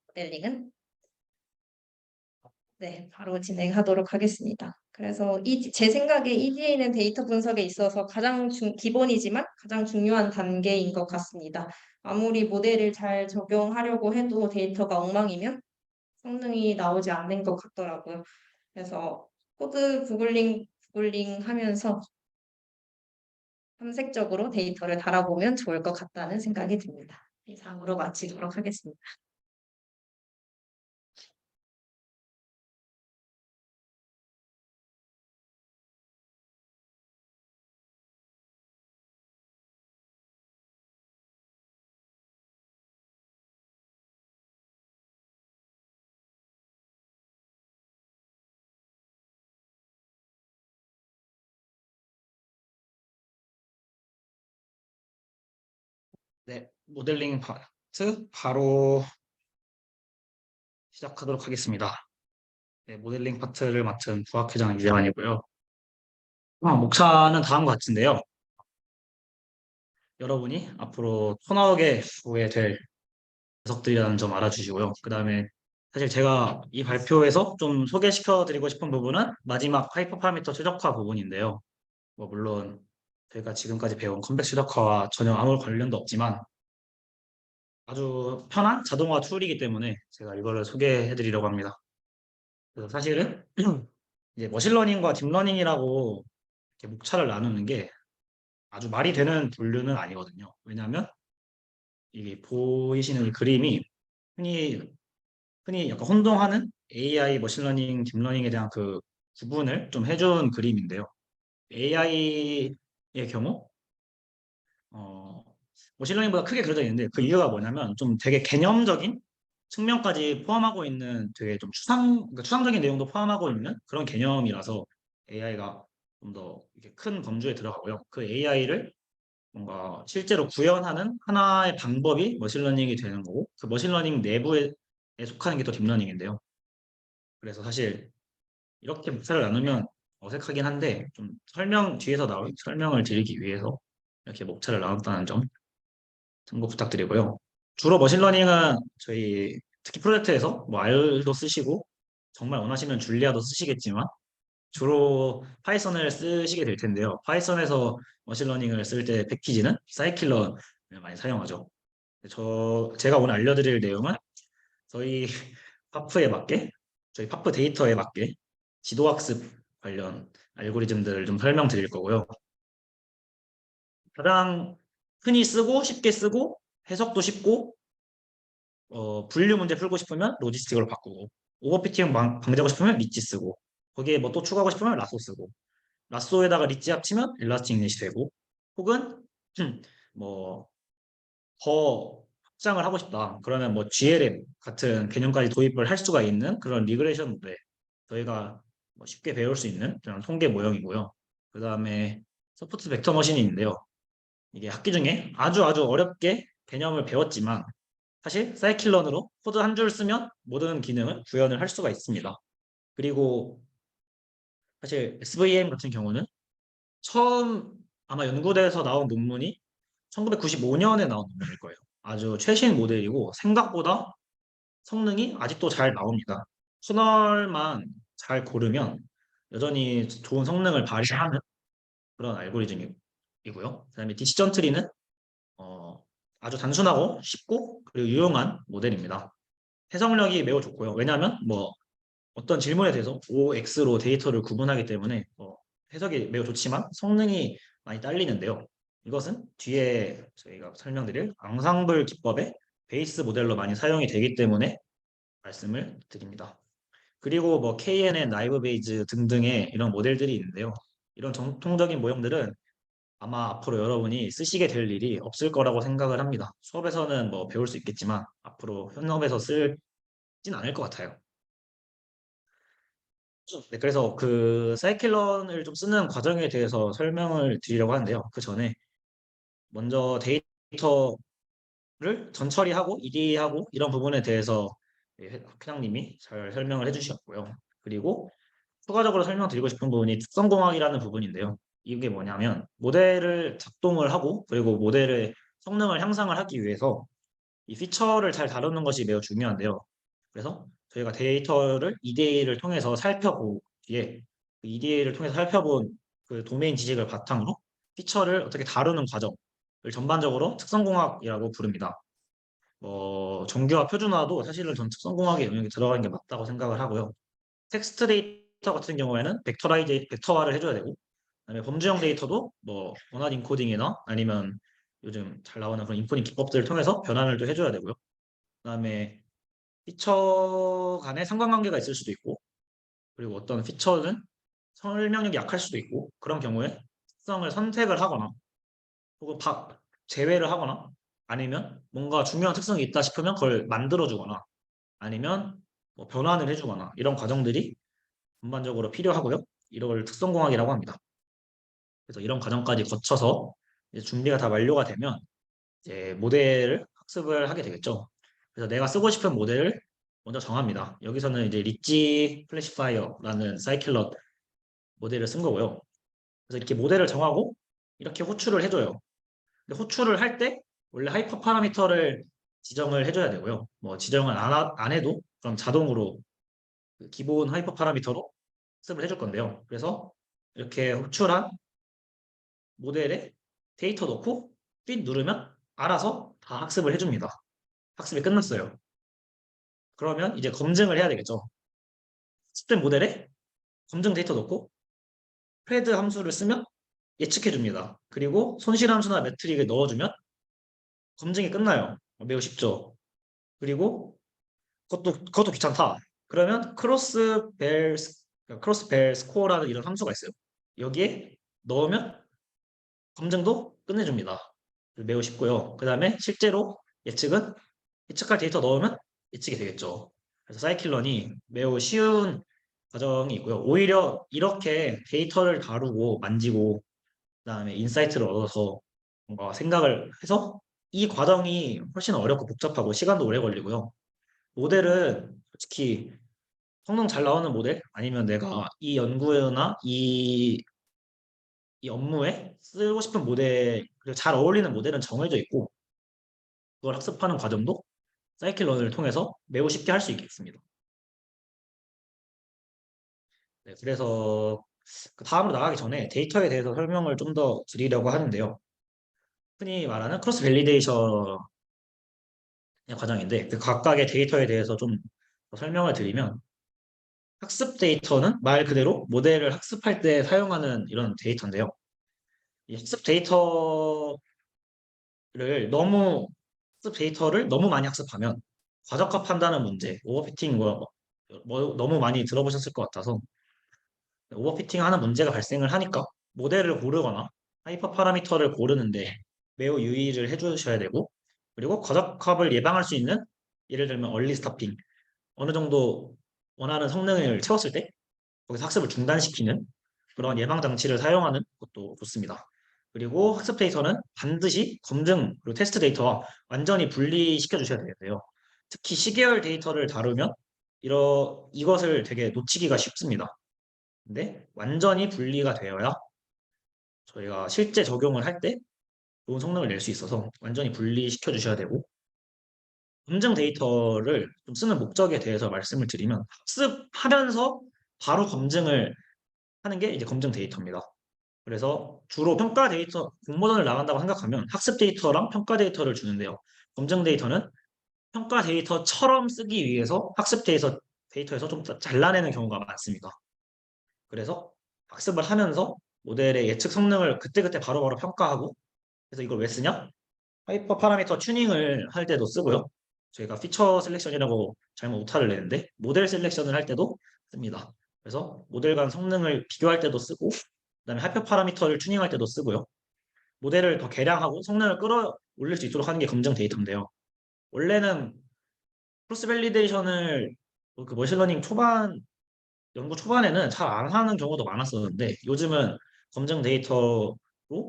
모델링은 네, 바로 진행하도록 하겠습니다. 그래서 제 생각에 EDA는 데이터 분석에 있어서 기본이지만 가장 중요한 단계인 것 같습니다. 아무리 모델을 잘 적용하려고 해도 데이터가 엉망이면 성능이 나오지 않는 것 같더라고요. 그래서 코드 구글링 하면서 탐색적으로 데이터를 달아보면 좋을 것 같다는 생각이 듭니다. 이상으로 마치도록 하겠습니다. 네, 모델링 파트 바로 시작하도록 하겠습니다. 네, 모델링 파트를 맡은 부학회장 이재환이고요. 목차는 다음과 같은데요. 여러분이 앞으로 토너에 구해 될 녀석들이라는 점 알아주시고요. 그 다음에 사실 제가 이 발표에서 좀 소개시켜 드리고 싶은 부분은 마지막 하이퍼 파라미터 최적화 부분인데요. 뭐 물론 저희가 지금까지 배운 컴백 최적화와 전혀 아무 관련도 없지만 아주 편한 자동화 툴이기 때문에 제가 이거를 소개해 드리려고 합니다. 그래서 사실은 이제 머신러닝과 딥러닝이라고 이렇게 목차를 나누는 게 아주 말이 되는 분류는 아니거든요. 왜냐하면 이게 보이시는 이 그림이 흔히 약간 혼동하는 AI, 머신러닝, 딥러닝에 대한 그 구분을 좀 해준 그림인데요. AI의 경우 어, 머신러닝보다 크게 그려져 있는데 그 이유가 뭐냐면 좀 되게 개념적인 측면까지 포함하고 있는 되게 좀 그러니까 추상적인 내용도 포함하고 있는 그런 개념이라서 AI가 좀 더 큰 범주에 들어가고요. 그 AI를 뭔가 실제로 구현하는 하나의 방법이 머신러닝이 되는 거고 그 머신러닝 내부에 속하는 게 또 딥러닝인데요. 그래서 사실 이렇게 목차를 나누면 어색하긴 한데 좀 뒤에서 나올 설명을 드리기 위해서 이렇게 목차를 나눴다는 점 참고 부탁드리고요. 주로 머신러닝은 저희 특히 프로젝트에서 뭐 R도 쓰시고 정말 원하시면 줄리아도 쓰시겠지만 주로 파이썬을 쓰시게 될 텐데요. 파이썬에서 머신러닝을 쓸 때 패키지는 사이클런을 많이 사용하죠. 제가 오늘 알려드릴 내용은 저희 파프에 맞게, 저희 파프 데이터에 맞게 지도학습 관련 알고리즘들을 좀 설명드릴 거고요. 가장 흔히 쓰고 쉽게 쓰고 해석도 쉽고 분류 문제 풀고 싶으면 로지스틱으로 바꾸고 오버피팅 방지하고 싶으면 리치 쓰고 거기에 뭐 또 추가하고 싶으면 라쏘 쓰고 라쏘에다가 리치 합치면 엘라스틱 넷이 되고 혹은 뭐 더 확장을 하고 싶다. 그러면 뭐 GLM 같은 개념까지 도입을 할 수가 있는 그런 리그레이션 모델 저희가 뭐 쉽게 배울 수 있는 그런 통계 모형이고요. 그 다음에 서포트 벡터 머신인데요. 이게 학기 중에 아주 어렵게 개념을 배웠지만 사실 사이클런으로 코드 한 줄 쓰면 모든 기능을 구현을 할 수가 있습니다. 그리고 사실 SVM 같은 경우는 처음 아마 연구대에서 나온 논문이 1995년에 나온 논문일 거예요. 아주 최신 모델이고 생각보다 성능이 아직도 잘 나옵니다. 터널만 잘 고르면 여전히 좋은 성능을 발휘하는 그런 알고리즘이고요. 그다음에 디시전 트리는 아주 단순하고 쉽고 그리고 유용한 모델입니다. 해석력이 매우 좋고요. 왜냐하면 뭐 어떤 질문에 대해서 OX로 데이터를 구분하기 때문에 해석이 매우 좋지만 성능이 많이 딸리는데요. 이것은 뒤에 저희가 설명드릴 앙상블 기법의 베이스 모델로 많이 사용이 되기 때문에 말씀을 드립니다. 그리고 뭐 KNN, 나이브 베이즈 등등의 이런 모델들이 있는데요. 이런 전통적인 모형들은 아마 앞으로 여러분이 쓰시게 될 일이 없을 거라고 생각을 합니다. 수업에서는 뭐 배울 수 있겠지만 앞으로 현업에서 쓰진 않을 것 같아요. 네, 그래서 그 사이클론을 좀 쓰는 과정에 대해서 설명을 드리려고 하는데요. 그 전에 먼저 데이터를 전처리하고 EDA하고 이런 부분에 대해서 학회장님이 잘 설명을 해주셨고요. 그리고 추가적으로 설명드리고 싶은 부분이 특성공학이라는 부분인데요. 이게 뭐냐면 모델을 작동을 하고 그리고 모델의 성능을 향상을 하기 위해서 이 피처를 잘 다루는 것이 매우 중요한데요. 그래서 저희가 데이터를 EDA를 통해서 살펴보기에 그 EDA를 통해서 살펴본 그 도메인 지식을 바탕으로 피처를 어떻게 다루는 과정을 전반적으로 특성공학이라고 부릅니다. 정규화 표준화도 사실은 전 특성공학의 영역이 들어가는 게 맞다고 생각을 하고요. 텍스트 데이터 같은 경우에는 벡터화를 해줘야 되고, 그다음에 범주형 데이터도 뭐 원활 인코딩이나 아니면 요즘 잘 나오는 그런 인코딩 기법들을 통해서 변환을 또 해줘야 되고요. 그다음에 피처 간에 상관관계가 있을 수도 있고, 그리고 어떤 피처는 설명력이 약할 수도 있고, 그런 경우에 특성을 선택을 하거나, 혹은 제외를 하거나, 아니면 뭔가 중요한 특성이 있다 싶으면 그걸 만들어주거나, 아니면 뭐 변환을 해주거나, 이런 과정들이 전반적으로 필요하고요. 이걸 특성공학이라고 합니다. 그래서 이런 과정까지 거쳐서 이제 준비가 다 완료가 되면 이제 모델을 학습을 하게 되겠죠. 그래서 내가 쓰고 싶은 모델을 먼저 정합니다. 여기서는 이제 리치 클래시파이어라는 사이클럿 모델을 쓴 거고요. 그래서 이렇게 모델을 정하고 이렇게 호출을 해줘요. 근데 호출을 할 때 원래 하이퍼 파라미터를 지정을 해줘야 되고요. 뭐 지정을 안 해도 그럼 자동으로 그 기본 하이퍼 파라미터로 학습을 해줄 건데요. 그래서 이렇게 호출한 모델에 데이터 넣고 핀 누르면 알아서 다 학습을 해줍니다. 학습이 끝났어요. 그러면 이제 검증을 해야 되겠죠. 학습된 모델에 검증 데이터 넣고 프레드 함수를 쓰면 예측해 줍니다. 그리고 손실 함수나 매트릭을 넣어주면 검증이 끝나요. 매우 쉽죠. 그리고 그것도 귀찮다. 그러면 크로스 벨 스코어라는 이런 함수가 있어요. 여기에 넣으면 검증도 끝내줍니다. 매우 쉽고요. 그 다음에 실제로 예측할 데이터 넣으면 예측이 되겠죠. 그래서 사이클론이 매우 쉬운 과정이 있고요. 오히려 이렇게 데이터를 다루고 만지고 그다음에 인사이트를 얻어서 뭔가 생각을 해서 이 과정이 훨씬 어렵고 복잡하고 시간도 오래 걸리고요. 모델은 솔직히 성능 잘 나오는 모델 아니면 내가 이 연구나 이 업무에 쓰고 싶은 모델 그리고 잘 어울리는 모델은 정해져 있고 그걸 학습하는 과정도 사이클론을 통해서 매우 쉽게 할 수 있겠습니다. 네, 그래서 그 다음으로 나가기 전에 데이터에 대해서 설명을 좀 더 드리려고 하는데요. 흔히 말하는 크로스 밸리데이션의 과정인데 그 각각의 데이터에 대해서 좀 설명을 드리면 학습 데이터는 말 그대로 모델을 학습할 때 사용하는 이런 데이터인데요. 이 학습 데이터를 너무 많이 학습하면 과적화 판단은 문제, 오버피팅 너무 많이 들어보셨을 것 같아서 오버피팅 하는 문제가 발생을 하니까 모델을 고르거나 하이퍼 파라미터를 고르는데 매우 유의를 해주셔야 되고 그리고 과적합을 예방할 수 있는 예를 들면 얼리 스타핑 어느 정도 원하는 성능을 채웠을 때 거기서 학습을 중단시키는 그런 예방 장치를 사용하는 것도 좋습니다. 그리고 학습 데이터는 반드시 검증 그리고 테스트 데이터와 완전히 분리시켜 주셔야 되는데요. 특히 시계열 데이터를 다루면 이것을 되게 놓치기가 쉽습니다. 근데 완전히 분리가 되어야 저희가 실제 적용을 할 때 좋은 성능을 낼 수 있어서 완전히 분리시켜 주셔야 되고 검증 데이터를 좀 쓰는 목적에 대해서 말씀을 드리면 학습하면서 바로 검증을 하는 게 이제 검증 데이터입니다. 그래서 주로 평가 데이터, 공모전을 나간다고 생각하면 학습 데이터랑 평가 데이터를 주는데요. 검증 데이터는 평가 데이터처럼 쓰기 위해서 학습 데이터에서 좀 잘라내는 경우가 많습니다. 그래서 학습을 하면서 모델의 예측 성능을 그때그때 바로바로 평가하고, 그래서 이걸 왜 쓰냐? 하이퍼 파라미터 튜닝을 할 때도 쓰고요. 저희가 피처 셀렉션이라고 잘못 오타를 내는데 모델 셀렉션을 할 때도 씁니다. 그래서 모델 간 성능을 비교할 때도 쓰고, 그다음에 하이퍼 파라미터를 튜닝할 때도 쓰고요. 모델을 더 개량하고 성능을 끌어올릴 수 있도록 하는 게 검증 데이터인데요. 원래는 크로스 밸리데이션을 그 머신러닝 연구 초반에는 잘 안 하는 경우도 많았었는데 요즘은 검증 데이터로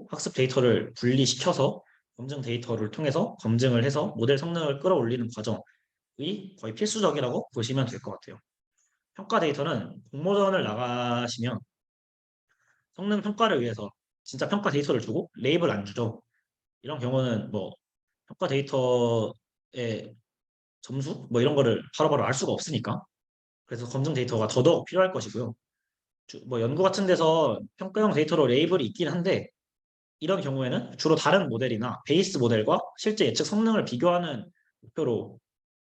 학습 데이터를 분리시켜서 검증 데이터를 통해서 검증을 해서 모델 성능을 끌어올리는 과정이 거의 필수적이라고 보시면 될 것 같아요. 평가 데이터는 공모전을 나가시면 성능 평가를 위해서 진짜 평가 데이터를 주고 레이블 안 주죠. 이런 경우는 뭐 평가 데이터의 점수 뭐 이런 거를 바로바로 알 수가 없으니까, 그래서 검증 데이터가 더더욱 필요할 것이고요. 뭐 연구 같은 데서 평가형 데이터로 레이블이 있긴 한데 이런 경우에는 주로 다른 모델이나 베이스 모델과 실제 예측 성능을 비교하는 목표로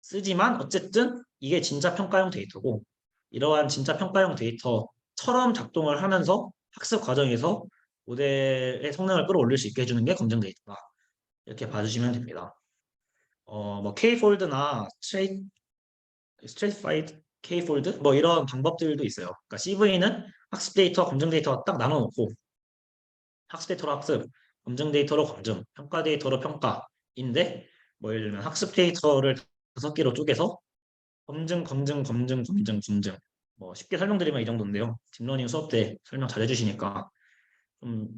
쓰지만 어쨌든 이게 진짜 평가형 데이터고, 이러한 진짜 평가형 데이터처럼 작동을 하면서 학습 과정에서 모델의 성능을 끌어올릴 수 있게 해주는 게 검증 데이터다. 이렇게 봐주시면 됩니다. 뭐 K폴드나 스트레이트파이드 K폴드 뭐 이런 방법들도 있어요. 그러니까 CV는 학습 데이터, 검증 데이터 딱 나눠놓고 학습 데이터로 학습, 검증 데이터로 검증, 평가 데이터로 평가인데, 뭐 예를 들면 학습 데이터를 5개로 쪼개서 검증. 뭐 쉽게 설명드리면 이 정도인데요. 딥러닝 수업 때 설명 잘 해주시니까 좀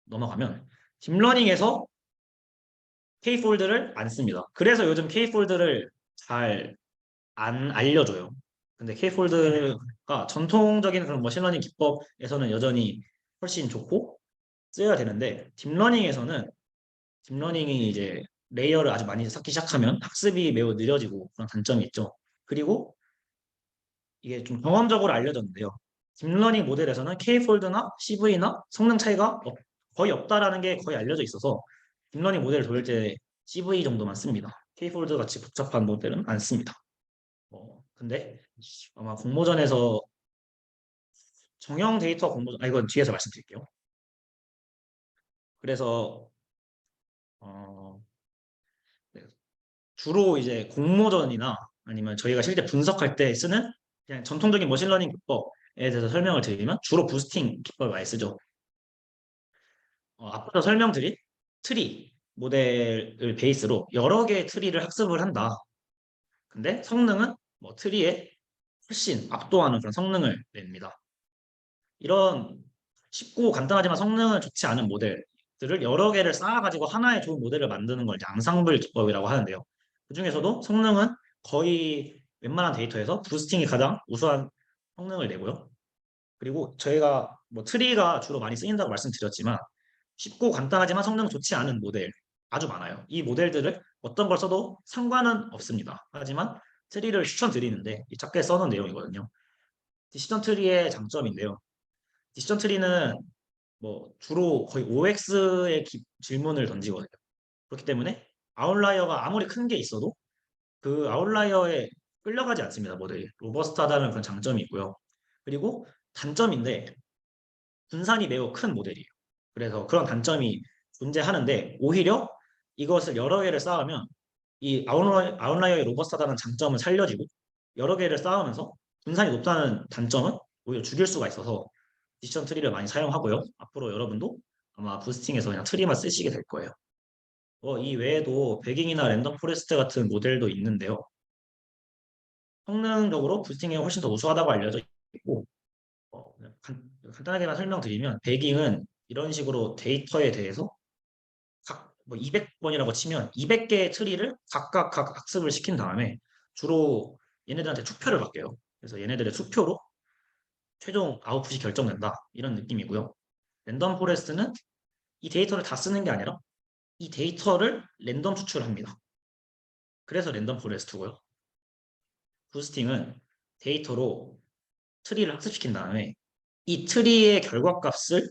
넘어가면, 딥러닝에서 K폴드를 안 씁니다. 그래서 요즘 K폴드를 잘 안 알려줘요. 근데 K폴드가 전통적인 그런 머신러닝 기법에서는 여전히 훨씬 좋고 써야 되는데, 딥러닝이 이제 레이어를 아주 많이 쌓기 시작하면 학습이 매우 느려지고 그런 단점이 있죠. 그리고 이게 좀 경험적으로 알려졌는데요. 딥러닝 모델에서는 K폴드나 CV나 성능 차이가 거의 없다라는 게 거의 알려져 있어서 딥러닝 모델을 돌릴 때 CV 정도만 씁니다. K폴드 같이 복잡한 모델은 안 씁니다. 근데 아마 공모전에서 정형 데이터 공모전, 이건 뒤에서 말씀드릴게요. 그래서 어, 네, 주로 이제 공모전이나 아니면 저희가 실제 분석할 때 쓰는 그냥 전통적인 머신러닝 기법에 대해서 설명을 드리면 주로 부스팅 기법을 많이 쓰죠. 앞서 설명드린 트리 모델을 베이스로 여러 개의 트리를 학습을 한다. 근데 성능은 뭐 트리에 훨씬 압도하는 그런 성능을 냅니다. 이런 쉽고 간단하지만 성능은 좋지 않은 모델들을 여러 개를 쌓아가지고 하나의 좋은 모델을 만드는 걸 이제 앙상블 기법이라고 하는데요. 그 중에서도 성능은 거의 웬만한 데이터에서 부스팅이 가장 우수한 성능을 내고요. 그리고 저희가 뭐 트리가 주로 많이 쓰인다고 말씀드렸지만 쉽고 간단하지만 성능 좋지 않은 모델 아주 많아요. 이 모델들을 어떤 걸 써도 상관은 없습니다. 하지만 트리를 추천드리는데 이 작게 써놓은 내용이거든요. 디시전 트리의 장점인데요. 디시전 트리는 뭐 주로 거의 OX의 질문을 던지거든요. 그렇기 때문에 아웃라이어가 아무리 큰 게 있어도 그 아웃라이어에 끌려가지 않습니다. 모델이 로버스트하다는 그런 장점이 있고요. 그리고 단점인데 분산이 매우 큰 모델이에요. 그래서 그런 단점이 존재하는데 오히려 이것을 여러 개를 쌓으면 이 아웃라이어의 로버스트하다는 장점은 살려지고 여러 개를 쌓으면서 분산이 높다는 단점은 오히려 죽일 수가 있어서 디시전 트리를 많이 사용하고요. 앞으로 여러분도 아마 부스팅에서 그냥 트리만 쓰시게 될 거예요. 이 외에도 베깅이나 랜덤 포레스트 같은 모델도 있는데요. 성능적으로 부스팅이 훨씬 더 우수하다고 알려져 있고, 그냥 간단하게만 설명드리면 베깅은 이런 식으로 데이터에 대해서 뭐 200번이라고 치면 200개의 트리를 각각 학습을 시킨 다음에 주로 얘네들한테 투표를 받게요. 그래서 얘네들의 투표로 최종 아웃풋이 결정된다. 이런 느낌이고요. 랜덤 포레스트는 이 데이터를 다 쓰는 게 아니라 이 데이터를 랜덤 추출합니다. 그래서 랜덤 포레스트고요. 부스팅은 데이터로 트리를 학습시킨 다음에 이 트리의 결과값을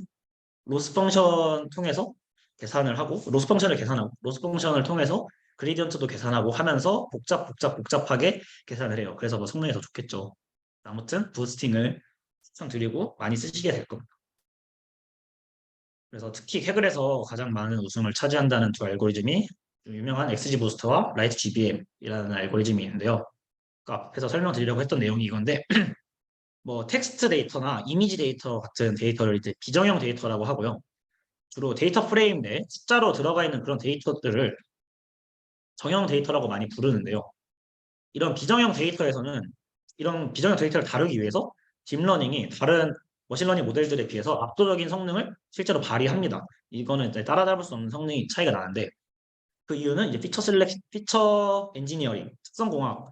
로스 펑션 통해서 계산을 하고 로스 펑션을 계산하고 로스 펑션을 통해서 그레디언트도 계산하고 하면서 복잡하게 계산을 해요. 그래서 뭐 성능이 더 좋겠죠. 아무튼 부스팅을 추천드리고 많이 쓰시게 될 겁니다. 그래서 특히 캐글에서 가장 많은 웃음을 차지한다는 두 알고리즘이 좀 유명한 XG 부스터와 라이트 GBM이라는 알고리즘이 있는데요. 아까 앞에서 설명드리려고 했던 내용이 이건데 뭐 텍스트 데이터나 이미지 데이터 같은 데이터를 이제 비정형 데이터라고 하고요. 주로 데이터 프레임 내에 숫자로 들어가 있는 그런 데이터들을 정형 데이터라고 많이 부르는데요. 이런 비정형 데이터에서는 이런 비정형 데이터를 다루기 위해서 딥러닝이 다른 머신러닝 모델들에 비해서 압도적인 성능을 실제로 발휘합니다. 이거는 이제 따라잡을 수 없는 성능이 차이가 나는데 그 이유는 이제 피처 엔지니어링, 특성공학에서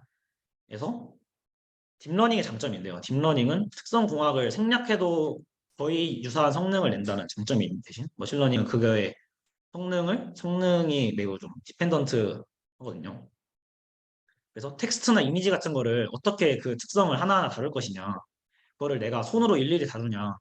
딥러닝의 장점인데요. 딥러닝은 특성공학을 생략해도 거의 유사한 성능을 낸다는 장점이 있는 대신 머신러닝은 그거의 성능이 매우 좀 디펜던트 하거든요. 그래서 텍스트나 이미지 같은 거를 어떻게 그 특성을 하나하나 다룰 것이냐. 그거를 내가 손으로 일일이 다루냐.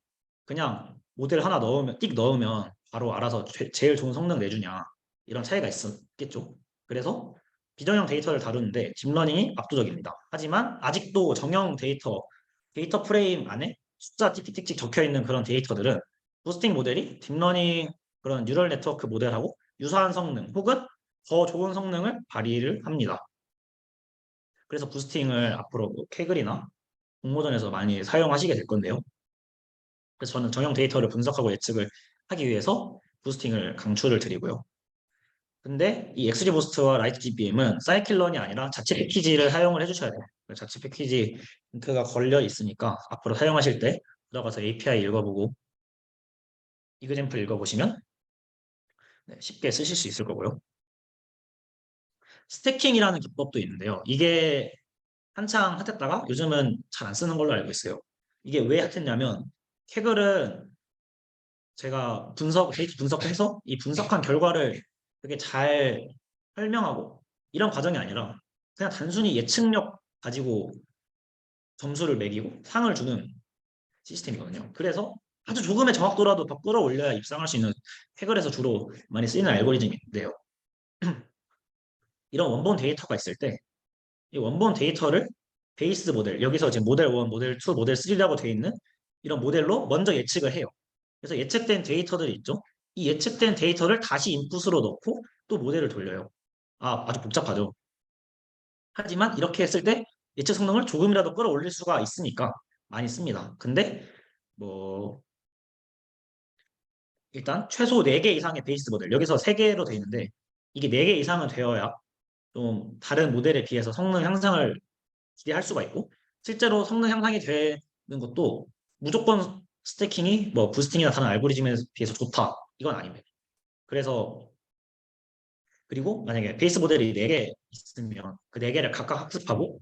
그냥 모델 하나 넣으면, 띡 넣으면 바로 알아서 제일 좋은 성능 내주냐. 이런 차이가 있었겠죠. 그래서 비정형 데이터를 다루는데 딥러닝이 압도적입니다. 하지만 아직도 정형 데이터 프레임 안에 숫자 띡띡띡 적혀 있는 그런 데이터들은 부스팅 모델이 딥러닝 그런 뉴럴 네트워크 모델하고 유사한 성능 혹은 더 좋은 성능을 발휘를 합니다. 그래서 부스팅을 앞으로 뭐 캐글이나 공모전에서 많이 사용하시게 될 건데요. 그래서 저는 정형 데이터를 분석하고 예측을 하기 위해서 부스팅을 강추를 드리고요. 근데 이 XG 부스트와 라이트 GBM은 사이클런이 아니라 자체 패키지를 사용을 해주셔야 돼요. 자체 패키지 링크가 걸려 있으니까 앞으로 사용하실 때 들어가서 API 읽어보고 이그젠플 읽어보시면 네, 쉽게 쓰실 수 있을 거고요. 스태킹이라는 기법도 있는데요. 이게 한창 핫했다가 요즘은 잘 안 쓰는 걸로 알고 있어요. 이게 왜 핫했냐면 캐글은 제가 데이터 분석해서 이 분석한 결과를 되게 잘 설명하고 이런 과정이 아니라 그냥 단순히 예측력 가지고 점수를 매기고 상을 주는 시스템이거든요. 그래서 아주 조금의 정확도라도 더 끌어올려야 입상할 수 있는 캐글에서 주로 많이 쓰이는 알고리즘인데요. 이런 원본 데이터가 있을 때 이 원본 데이터를 베이스 모델, 여기서 지금 모델 1, 모델 2, 모델 3라고 되어 있는 이런 모델로 먼저 예측을 해요. 그래서 예측된 데이터들이 있죠. 이 예측된 데이터를 다시 인풋으로 넣고 또 모델을 돌려요. 아주 복잡하죠. 하지만 이렇게 했을 때 예측 성능을 조금이라도 끌어올릴 수가 있으니까 많이 씁니다. 근데 뭐 일단 최소 4개 이상의 베이스 모델, 여기서 3개로 되어 있는데 이게 4개 이상은 되어야 좀 다른 모델에 비해서 성능 향상을 기대할 수가 있고 실제로 성능 향상이 되는 것도 무조건 스태킹이 뭐 부스팅이나 다른 알고리즘에 비해서 좋다 이건 아닙니다. 그래서 그리고 만약에 베이스 모델이 4개 있으면 그 4개를 각각 학습하고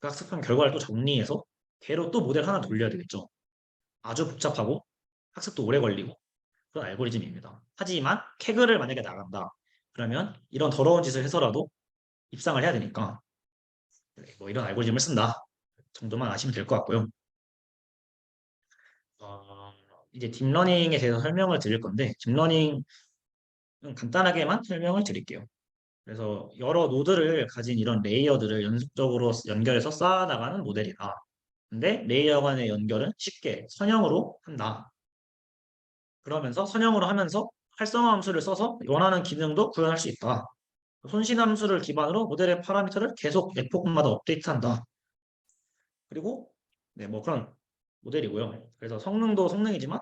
그 학습한 결과를 또 정리해서 걔로 또 모델 하나 돌려야 되겠죠. 아주 복잡하고 학습도 오래 걸리고 그런 알고리즘입니다. 하지만 캐글을 만약에 나간다 그러면 이런 더러운 짓을 해서라도 입상을 해야 되니까 뭐 이런 알고리즘을 쓴다 정도만 아시면 될 것 같고요. 어, 이제 딥러닝에 대해서 설명을 드릴 건데 딥러닝은 간단하게만 설명을 드릴게요. 그래서 여러 노드를 가진 이런 레이어들을 연속적으로 연결해서 쌓아나가는 모델이다. 근데 레이어 간의 연결은 쉽게 선형으로 한다. 그러면서 선형으로 하면서 활성화 함수를 써서 원하는 기능도 구현할 수 있다. 손실 함수를 기반으로 모델의 파라미터를 계속 에포크마다 업데이트한다. 그리고 네, 뭐 그런 모델이고요. 그래서 성능도 성능이지만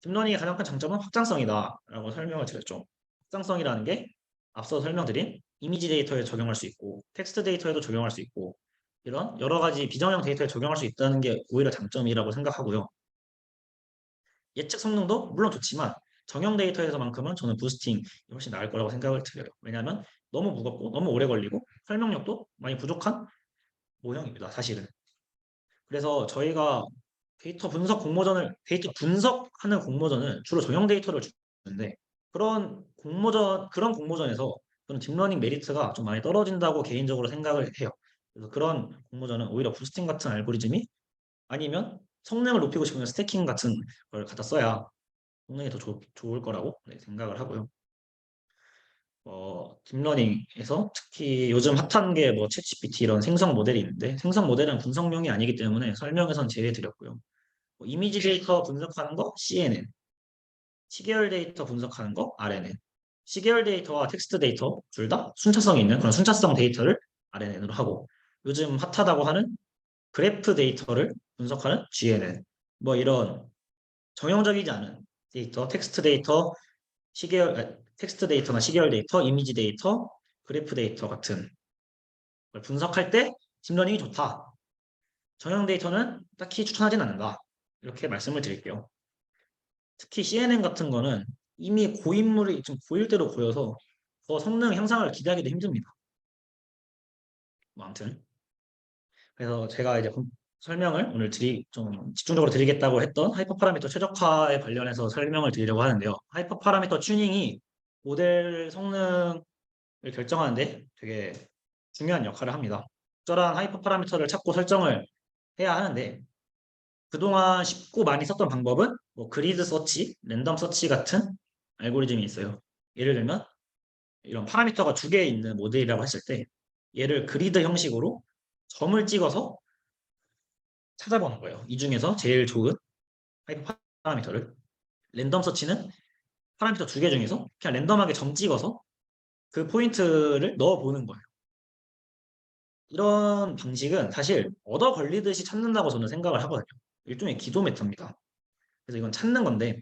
딥러닝의 가장 큰 장점은 확장성이다라고 설명을 드렸죠. 확장성이라는 게 앞서 설명드린 이미지 데이터에 적용할 수 있고 텍스트 데이터에도 적용할 수 있고 이런 여러 가지 비정형 데이터에 적용할 수 있다는 게 오히려 장점이라고 생각하고요. 예측 성능도 물론 좋지만 정형 데이터에서만큼은 저는 부스팅이 훨씬 나을 거라고 생각을 드려요. 왜냐하면 너무 무겁고 너무 오래 걸리고 설명력도 많이 부족한 모형입니다. 사실은. 그래서 저희가 데이터 분석하는 공모전은 주로 정형 데이터를 주는데 그런 공모전에서 저는 딥러닝 메리트가 좀 많이 떨어진다고 개인적으로 생각을 해요. 그래서 그런 공모전은 오히려 부스팅 같은 알고리즘이 아니면 성능을 높이고 싶으면 스태킹 같은 걸 갖다 써야 성능이 더 좋을 거라고 네, 생각을 하고요. 딥러닝에서 특히 요즘 핫한 게 뭐 챗GPT 이런 생성 모델이 있는데 생성 모델은 분석용이 아니기 때문에 설명에선 제외드렸고요. 이미지 데이터 분석하는 거 CNN, 시계열 데이터 분석하는 거 RNN, 시계열 데이터와 텍스트 데이터 둘 다 순차성이 있는 그런 순차성 데이터를 RNN으로 하고 요즘 핫하다고 하는 그래프 데이터를 분석하는 GNN 뭐 이런 정형적이지 않은 데이터, 텍스트 데이터나 시계열 데이터, 이미지 데이터, 그래프 데이터 같은 걸 분석할 때 딥러닝이 좋다. 정형 데이터는 딱히 추천하진 않는다. 이렇게 말씀을 드릴게요. 특히 CNN 같은 거는 이미 고인물이 좀 보일 대로 보여서 더 성능 향상을 기대하기도 힘듭니다. 뭐 아무튼 그래서 제가 이제 설명을 오늘 좀 집중적으로 드리겠다고 했던 하이퍼 파라미터 최적화에 관련해서 설명을 드리려고 하는데요. 하이퍼 파라미터 튜닝이 모델 성능을 결정하는데 되게 중요한 역할을 합니다. 적절한 하이퍼 파라미터를 찾고 설정을 해야 하는데 그동안 쉽고 많이 썼던 방법은 뭐 그리드 서치, 랜덤 서치 같은 알고리즘이 있어요. 예를 들면 이런 파라미터가 두 개 있는 모델이라고 했을 때 얘를 그리드 형식으로 점을 찍어서 찾아보는 거예요. 이 중에서 제일 좋은 하이퍼 파라미터를. 랜덤 서치는 파라미터 두 개 중에서 그냥 랜덤하게 점 찍어서 그 포인트를 넣어보는 거예요. 이런 방식은 사실 얻어 걸리듯이 찾는다고 저는 생각을 하거든요. 일종의 기도 메타입니다. 그래서 이건 찾는 건데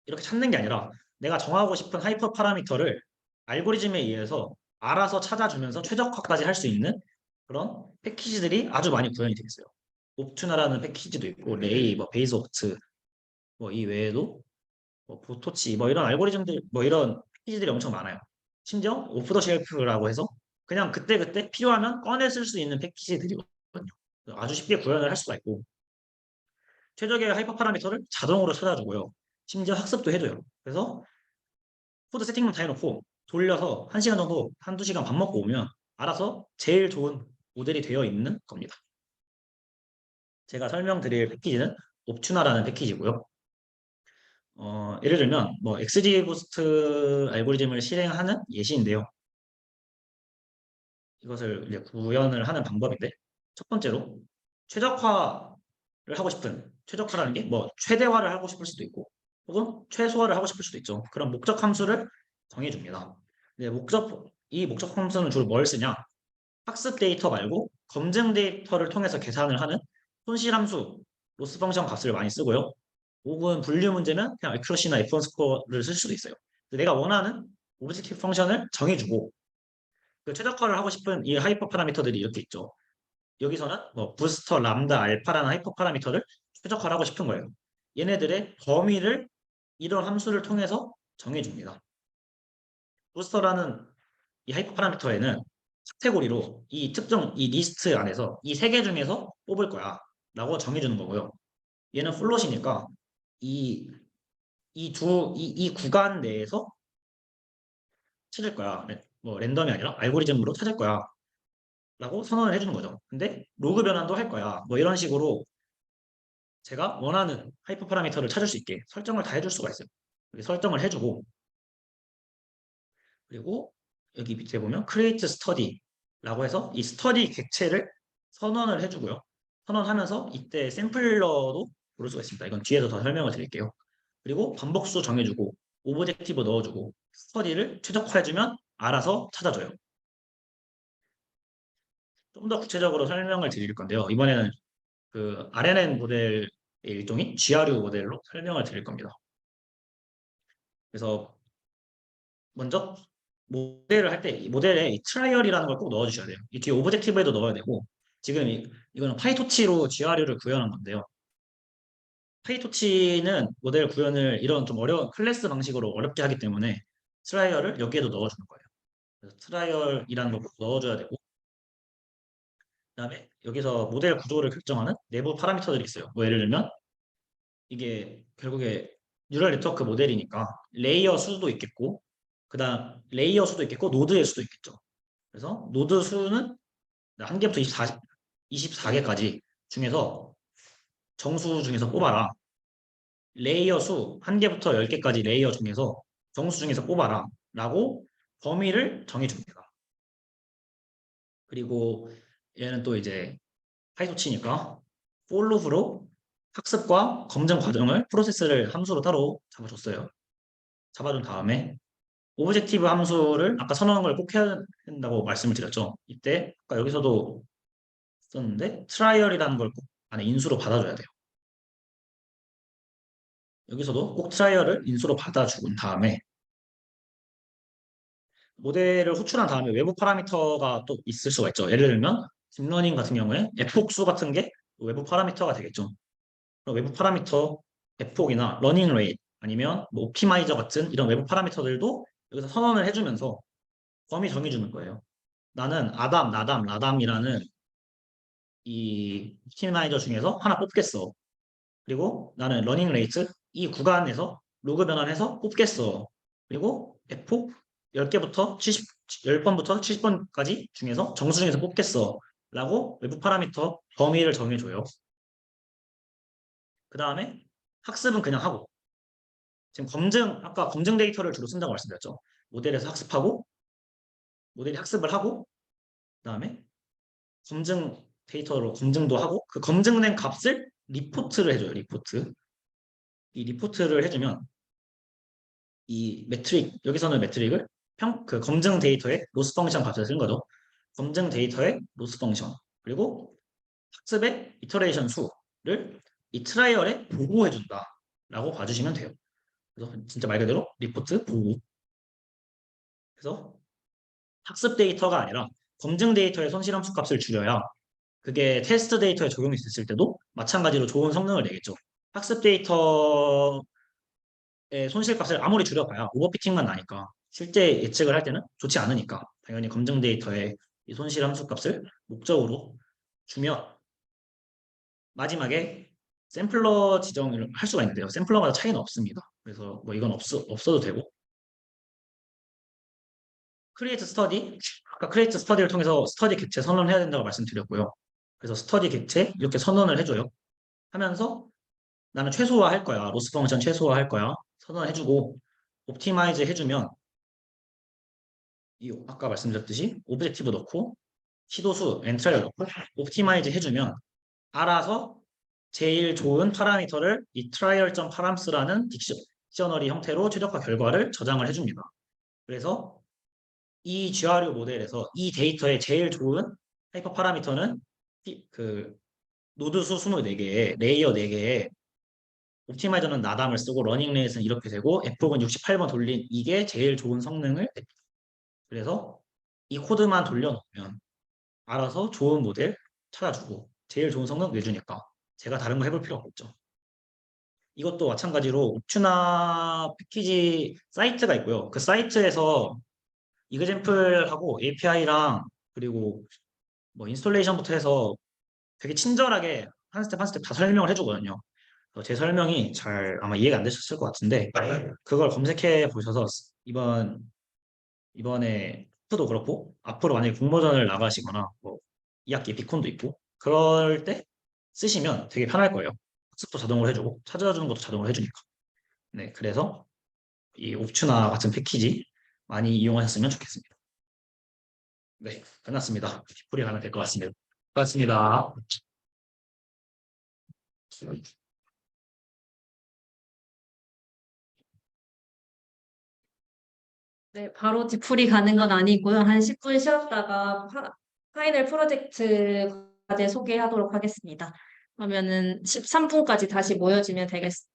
이렇게 찾는 게 아니라 내가 정하고 싶은 하이퍼 파라미터를 알고리즘에 의해서 알아서 찾아주면서 최적화까지 할 수 있는 그런 패키지들이 아주 많이 구현이 되어 있어요. 옵튜나라는 패키지도 있고 레이, 뭐 베이스워트, 뭐 이 외에도 뭐 보토치, 뭐 이런 알고리즘들, 뭐 이런 패키지들이 엄청 많아요. 심지어 오프 더 쉘프라고 해서 그냥 그때그때 필요하면 꺼내 쓸 수 있는 패키지들이거든요. 아주 쉽게 구현을 할 수가 있고 최적의 하이퍼 파라미터를 자동으로 찾아주고요. 심지어 학습도 해줘요. 그래서 코드 세팅만 다 해놓고 돌려서 1시간 정도, 한두 시간 밥 먹고 오면 알아서 제일 좋은 모델이 되어 있는 겁니다. 제가 설명드릴 패키지는 옵튜나라는 패키지고요. 예를 들면 뭐 XGBoost 알고리즘을 실행하는 예시인데요. 이것을 이제 구현을 하는 방법인데 첫 번째로 최적화라는 게 뭐 최대화를 하고 싶을 수도 있고 혹은 최소화를 하고 싶을 수도 있죠. 그런 목적 함수를 정해줍니다. 네, 이 목적 함수는 주로 뭘 쓰냐? 학습 데이터 말고 검증 데이터를 통해서 계산을 하는 손실 함수, 로스 펑션 값을 많이 쓰고요. 혹은 분류 문제는 그냥 accuracy나 F1 스코어를 쓸 수도 있어요. 내가 원하는 오브젝티브 펑션을 정해주고 그 최적화를 하고 싶은 이 하이퍼 파라미터들이 이렇게 있죠. 여기서는 뭐 부스터, 람다, 알파라는 하이퍼 파라미터를 최적화를 하고 싶은 거예요. 얘네들의 범위를 이런 함수를 통해서 정해줍니다. 부스터라는 이 하이퍼 파라미터에는 카테고리로 이 특정 이 리스트 안에서 이 세 개 중에서 뽑을 거야 라고 정해주는 거고요. 얘는 플롯이니까 이 구간 내에서 찾을 거야. 뭐 랜덤이 아니라 알고리즘으로 찾을 거야 라고 선언을 해주는 거죠. 근데 로그 변환도 할 거야. 뭐 이런 식으로 제가 원하는 하이퍼 파라미터를 찾을 수 있게 설정을 다 해줄 수가 있어요. 여기 설정을 해주고 그리고 여기 밑에 보면 create study라고 해서 이 스터디 객체를 선언을 해주고요. 선언하면서 이때 샘플러도 고를 수가 있습니다. 이건 뒤에서 더 설명을 드릴게요. 그리고 반복수 정해주고 오브젝티브 넣어주고 스터디를 최적화해주면 알아서 찾아줘요. 좀 더 구체적으로 설명을 드릴 건데요. 이번에는 그 RNN 모델의 일종인 GRU 모델로 설명을 드릴 겁니다. 그래서 먼저 모델을 할 때 이 모델에 이 트라이얼이라는 걸 꼭 넣어주셔야 돼요. 이 뒤에 오브젝티브에도 넣어야 되고 지금 이거는 파이토치로 GRU를 구현한 건데요. 파이토치는 모델 구현을 이런 좀 어려운 클래스 방식으로 어렵게 하기 때문에 트라이얼을 여기에도 넣어주는 거예요. 그래서 트라이얼이라는 걸 꼭 넣어줘야 되고 그다음에 여기서 모델 구조를 결정하는 내부 파라미터들이 있어요. 뭐 예를 들면 이게 결국에 뉴럴 네트워크 모델이니까 레이어 수도 있겠고 그다음 레이어 수도 있겠고 노드의 수도 있겠죠. 그래서 노드 수는 한 개부터 24개까지 중에서 정수 중에서 뽑아라. 레이어 수 한 개부터 10개까지 레이어 중에서 정수 중에서 뽑아라. 라고 범위를 정해줍니다. 그리고 얘는 또 이제 파이토치니까 for loop으로 학습과 검증 과정을 프로세스를 함수로 따로 잡아줬어요. 잡아준 다음에 오브젝티브 함수를 아까 선언한 걸 꼭 해야 된다고 말씀을 드렸죠. 이때 아까 여기서도 썼는데 트라이얼이라는 걸 꼭 안에 인수로 받아줘야 돼요. 여기서도 꼭 트라이얼을 인수로 받아준 다음에 모델을 호출한 다음에 외부 파라미터가 또 있을 수가 있죠. 예를 들면 딥러닝 같은 경우에 f폭수 같은 게 외부 파라미터가 되겠죠. 그럼 외부 파라미터 f폭이나 러닝 레이트 아니면 뭐 옵티마이저 같은 이런 외부 파라미터들도 여기서 선언을 해주면서 범위 정해주는 거예요. 나는 아담, 나담, 라담이라는 이 옵티마이저 중에서 하나 뽑겠어. 그리고 나는 러닝 레이트 이 구간에서 로그 변환해서 뽑겠어. 그리고 f폭 10개부터 10번부터 70번까지 중에서 정수 중에서 뽑겠어. 라고 외부 파라미터 범위를 정해줘요. 그 다음에 학습은 그냥 하고 지금 아까 검증 데이터를 주로 쓴다고 말씀드렸죠. 모델에서 학습하고 모델이 학습을 하고 그다음에 검증 데이터로 검증도 하고 그 검증된 값을 리포트를 해줘요. 리포트. 이 리포트를 해주면 이 매트릭 여기서는 매트릭을 그 검증 데이터의 로스 펑션 값을 쓴 거죠. 검증 데이터의 로스 펑션 그리고 학습의 이터레이션 수를 이 트라이얼에 보고해준다라고 봐주시면 돼요. 그래서 진짜 말 그대로 리포트 보고. 그래서 학습 데이터가 아니라 검증 데이터의 손실함수 값을 줄여야 그게 테스트 데이터에 적용이 됐을 때도 마찬가지로 좋은 성능을 내겠죠. 학습 데이터의 손실값을 아무리 줄여봐야 오버피팅만 나니까 실제 예측을 할 때는 좋지 않으니까 당연히 검증 데이터의 이 손실함수 값을 목적으로 주면 마지막에 샘플러 지정을 할 수가 있는데요. 샘플러마다 차이는 없습니다. 그래서 뭐 이건 없어도 되고 크리에이트 스터디 아까 크리에이트 스터디를 통해서 스터디 객체 선언해야 된다고 말씀드렸고요. 그래서 스터디 객체 이렇게 선언을 해줘요. 하면서 나는 최소화할 거야. 로스 펑션 최소화할 거야. 선언해주고 옵티마이즈 해주면 이 아까 말씀드렸듯이 오브젝티브 넣고 시도수 엔트리를 넣고 옵티마이즈 해주면 알아서 제일 좋은 파라미터를 이 trial.params.라는 딕셔너리 형태로 최적화 결과를 저장을 해줍니다. 그래서 이 GRU 모델에서 이 데이터의 제일 좋은 하이퍼 파라미터는 그 노드 수 24개에 레이어 4개에 옵티마이저는 나담을 쓰고 러닝 레이스는 이렇게 되고 F곡은 68번 돌린 이게 제일 좋은 성능을 냅니다. 그래서 이 코드만 돌려놓으면 알아서 좋은 모델 찾아주고 제일 좋은 성능 내주니까 제가 다른 거 해볼 필요가 없죠. 이것도 마찬가지로 옵추나 패키지 사이트가 있고요. 그 사이트에서 이그젠플하고 API랑 그리고 뭐 인스톨레이션부터 해서 되게 친절하게 한 스텝 한 스텝 다 설명을 해주거든요. 제 설명이 잘 아마 이해가 안 되셨을 것 같은데 그걸 검색해 보셔서 이번에 도 그렇고 앞으로 만약에 공모전을 나가시거나 뭐 2학기 비콘도 있고 그럴 때 쓰시면 되게 편할 거예요. 학습도 자동으로 해주고 찾아주는 것도 자동으로 해주니까. 네, 그래서 이 옵추나 같은 패키지 많이 이용하셨으면 좋겠습니다. 네, 끝났습니다. 뒷풀이 가면 될 것 같습니다. 고맙습니다. 네, 바로 뒤풀이 가는 건 아니고요. 한 10분 쉬었다가 파이널 프로젝트 과제 소개하도록 하겠습니다. 그러면은 13분까지 다시 모여주면 되겠습니다.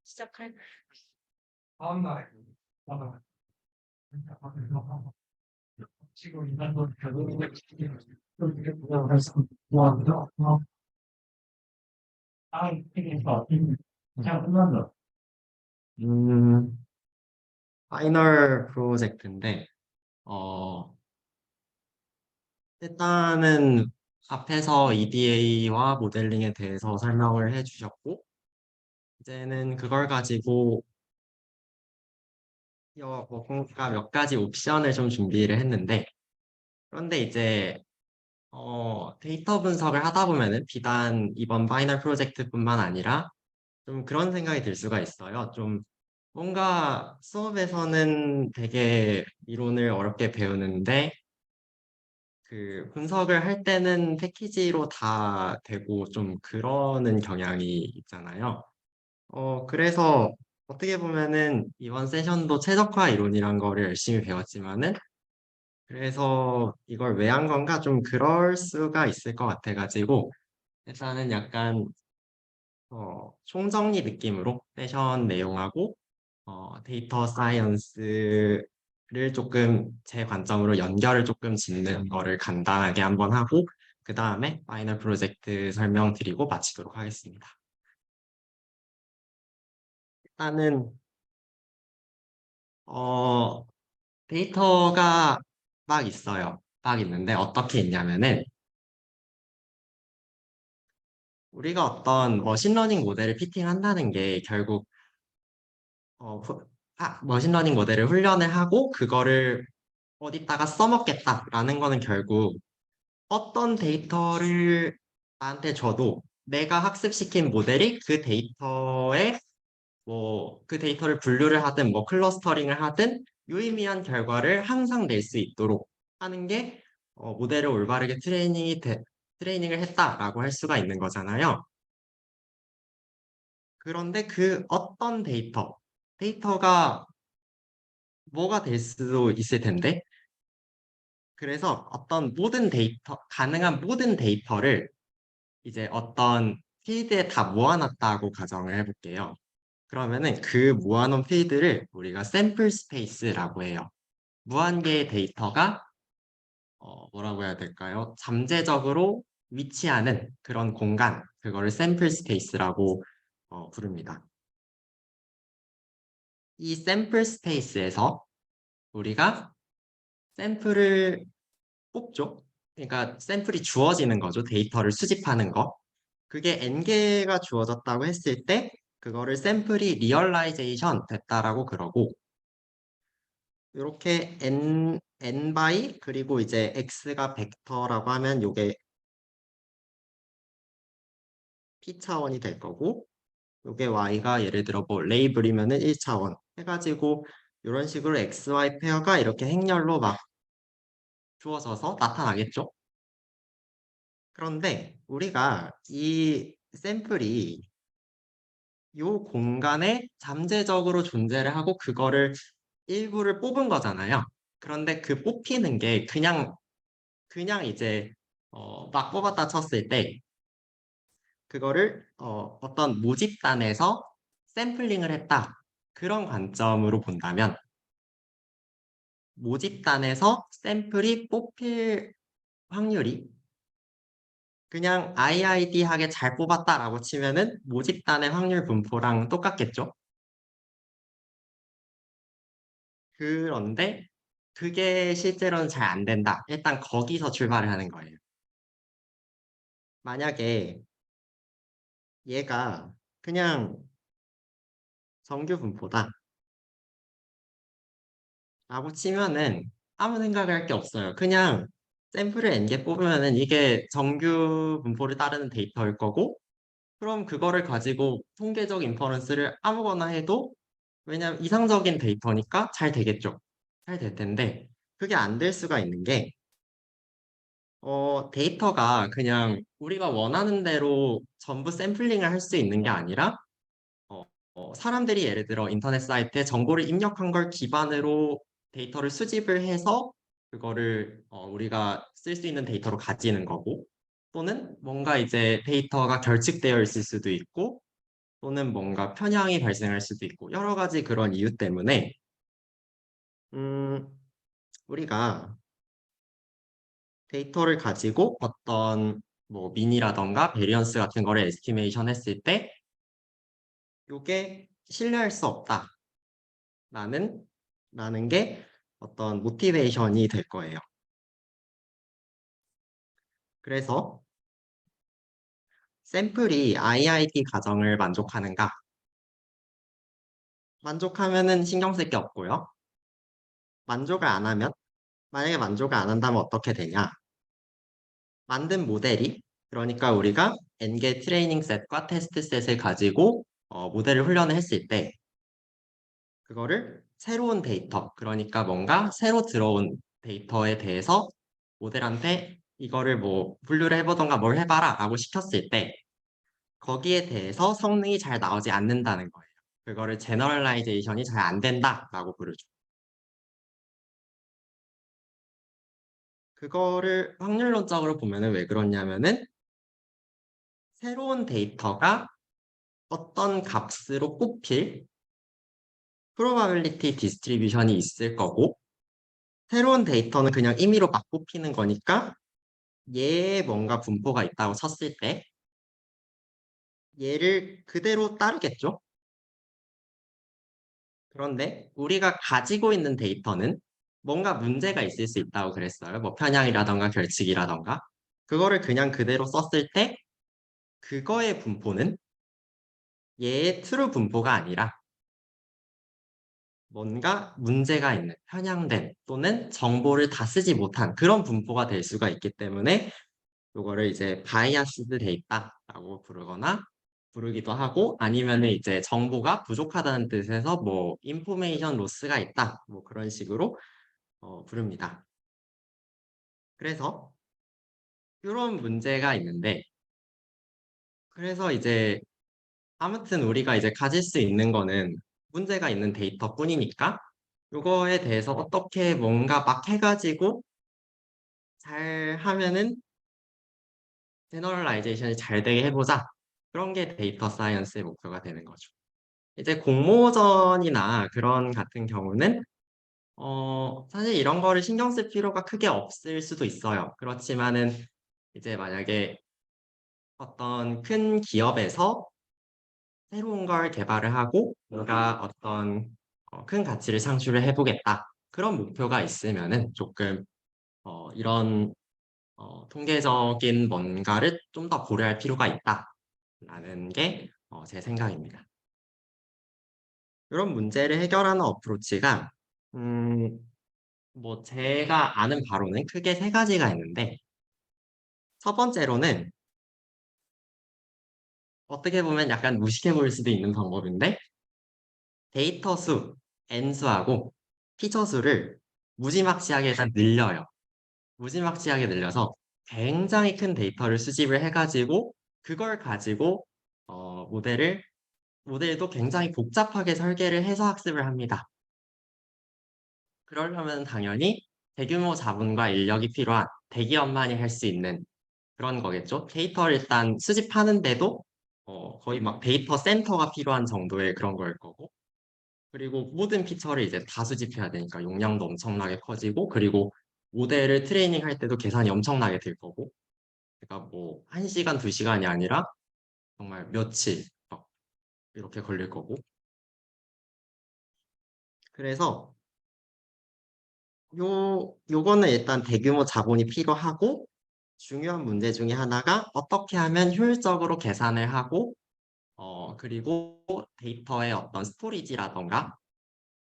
시작할 음, 파이널 프로젝트인데, 일단은 앞에서 EDA와 모델링에 대해서 설명을 해주셨고, 이제는 그걸 가지고 뭔가 몇 가지 옵션을 좀 준비를 했는데, 그런데 이제 데이터 분석을 하다 보면은 비단 이번 파이널 프로젝트뿐만 아니라 좀 그런 생각이 들 수가 있어요. 좀 뭔가 수업에서는 되게 이론을 어렵게 배우는데 그 분석을 할 때는 패키지로 다 되고 좀 그러는 경향이 있잖아요. 그래서 어떻게 보면은 이번 세션도 최적화 이론이란 거를 열심히 배웠지만은 그래서 이걸 왜 한 건가 좀 그럴 수가 있을 것 같아가지고 일단은 약간 총정리 느낌으로 세션 내용하고 데이터 사이언스를 조금 제 관점으로 연결을 조금 짓는 거를 간단하게 한번 하고 그 다음에 파이널 프로젝트 설명드리고 마치도록 하겠습니다. 일단은 어, 데이터가 막 있어요. 막 있는데 어떻게 있냐면은 우리가 어떤 머신러닝 모델을 피팅한다는 게 결국 머신러닝 모델을 훈련을 하고 그거를 어디다가 써먹겠다라는 거는 결국 어떤 데이터를 나한테 줘도 내가 학습시킨 모델이 그 데이터에 그 데이터를 분류를 하든 클러스터링을 하든 유의미한 결과를 항상 낼 수 있도록 하는 게 모델을 올바르게 트레이닝을 했다라고 할 수가 있는 거잖아요. 그런데 그 어떤 데이터가 뭐가 될 수도 있을 텐데 그래서 가능한 모든 데이터를 이제 어떤 필드에 다 모아놨다고 가정을 해볼게요. 그러면은 그 모아놓은 필드를 우리가 샘플 스페이스라고 해요. 무한개의 데이터가 뭐라고 해야 될까요? 잠재적으로 위치하는 그런 공간, 그거를 샘플 스페이스라고 부릅니다. 이 샘플 스페이스에서 우리가 샘플을 뽑죠. 그러니까 샘플이 주어지는 거죠. 데이터를 수집하는 거. 그게 n개가 주어졌다고 했을 때 그거를 샘플이 리얼라이제이션 됐다라고 그러고 이렇게 n 바이 그리고 이제 x가 벡터라고 하면 요게 p 차원이 될 거고 요게 y가 예를 들어 뭐 레이블이면은 1차원 해가지고 이런 식으로 x, y 페어가 이렇게 행렬로 막 주어져서 나타나겠죠. 그런데 우리가 이 샘플이 요 공간에 잠재적으로 존재를 하고 그거를 일부를 뽑은 거잖아요. 그런데 그 뽑히는 게 그냥 이제 막 뽑았다 쳤을 때 그거를 어떤 모집단에서 샘플링을 했다. 그런 관점으로 본다면 모집단에서 샘플이 뽑힐 확률이 그냥 IID하게 잘 뽑았다라고 치면은 모집단의 확률 분포랑 똑같겠죠? 그런데 그게 실제로는 잘 안 된다. 일단 거기서 출발을 하는 거예요. 만약에 얘가 그냥 정규 분포다 라고 치면은 아무 생각을 할 게 없어요. 그냥 샘플을 n개 뽑으면은 이게 정규 분포를 따르는 데이터일 거고 그럼 그거를 가지고 통계적 인퍼런스를 아무거나 해도 왜냐면 이상적인 데이터니까 잘 되겠죠. 잘 될 텐데 그게 안 될 수가 있는 게 데이터가 그냥 우리가 원하는 대로 전부 샘플링을 할 수 있는 게 아니라 사람들이 예를 들어 인터넷 사이트에 정보를 입력한 걸 기반으로 데이터를 수집을 해서 그거를 우리가 쓸 수 있는 데이터로 가지는 거고, 또는 뭔가 이제 데이터가 결집되어 있을 수도 있고, 또는 뭔가 편향이 발생할 수도 있고, 여러 가지 그런 이유 때문에 음, 우리가 데이터를 가지고 어떤 뭐 민이라던가 베리언스 같은 거를 에스티메이션 했을 때 이게 신뢰할 수 없다라는 라는 게 어떤 모티베이션이 될 거예요. 그래서 샘플이 IIT 가정을 만족하는가? 만족하면은 신경 쓸 게 없고요. 만족을 안 하면, 만약에 만족을 안 한다면 어떻게 되냐? 만든 모델이, 그러니까 우리가 N개 트레이닝 셋과 테스트 셋을 가지고 모델을 훈련을 했을 때 그거를 새로운 데이터, 그러니까 뭔가 새로 들어온 데이터에 대해서 모델한테 이거를 뭐 분류를 해보던가 뭘 해봐라 라고 시켰을 때 거기에 대해서 성능이 잘 나오지 않는다는 거예요. 그거를 제너럴라이제이션이 잘 안 된다라고 부르죠. 그거를 확률론적으로 보면은 왜 그러냐면은 새로운 데이터가 어떤 값으로 꼽힐 probability distribution이 있을 거고 새로운 데이터는 그냥 임의로 막 뽑히는 거니까 얘에 뭔가 분포가 있다고 쳤을 때 얘를 그대로 따르겠죠? 그런데 우리가 가지고 있는 데이터는 뭔가 문제가 있을 수 있다고 그랬어요. 뭐 편향이라던가 결칙이라던가. 그거를 그냥 그대로 썼을 때 그거의 분포는 얘의 true 분포가 아니라 뭔가 문제가 있는, 편향된 또는 정보를 다 쓰지 못한 그런 분포가 될 수가 있기 때문에 이거를 이제 바이아스드 데이터라고 부르거나 부르기도 하고 아니면은 이제 정보가 부족하다는 뜻에서 뭐 인포메이션 로스가 있다 뭐 그런 식으로 부릅니다. 그래서 이런 문제가 있는데 그래서 이제 아무튼 우리가 이제 가질 수 있는 거는 문제가 있는 데이터뿐이니까 이거에 대해서 어떻게 뭔가 막 해가지고 잘 하면은 제너럴라이제이션이 잘 되게 해보자. 그런 게 데이터 사이언스의 목표가 되는 거죠. 이제 공모전이나 그런 같은 경우는 사실 이런 거를 신경 쓸 필요가 크게 없을 수도 있어요. 그렇지만은 이제 만약에 어떤 큰 기업에서 새로운 걸 개발을 하고 뭔가 어떤 큰 가치를 창출을 해보겠다. 그런 목표가 있으면은 조금 이런 통계적인 뭔가를 좀 더 고려할 필요가 있다라는 게 제 생각입니다. 이런 문제를 해결하는 어프로치가 뭐 제가 아는 바로는 크게 세 가지가 있는데 첫 번째로는 어떻게 보면 약간 무식해 보일 수도 있는 방법인데 데이터 수, n수하고 피처 수를 무지막지하게 일단 늘려요. 무지막지하게 늘려서 굉장히 큰 데이터를 수집을 해가지고 그걸 가지고 모델도 굉장히 복잡하게 설계를 해서 학습을 합니다. 그러려면 당연히 대규모 자본과 인력이 필요한 대기업만이 할 수 있는 그런 거겠죠. 데이터를 일단 수집하는데도 거의 막 데이터 센터가 필요한 정도의 그런 거일 거고. 그리고 모든 피처를 이제 다 수집해야 되니까 용량도 엄청나게 커지고, 그리고 모델을 트레이닝 할 때도 계산이 엄청나게 될 거고. 그러니까 뭐 1시간, 2시간이 아니라 정말 며칠 막 이렇게 걸릴 거고. 그래서 요거는 일단 대규모 자본이 필요하고 중요한 문제 중에 하나가 어떻게 하면 효율적으로 계산을 하고 그리고 데이터의 어떤 스토리지라던가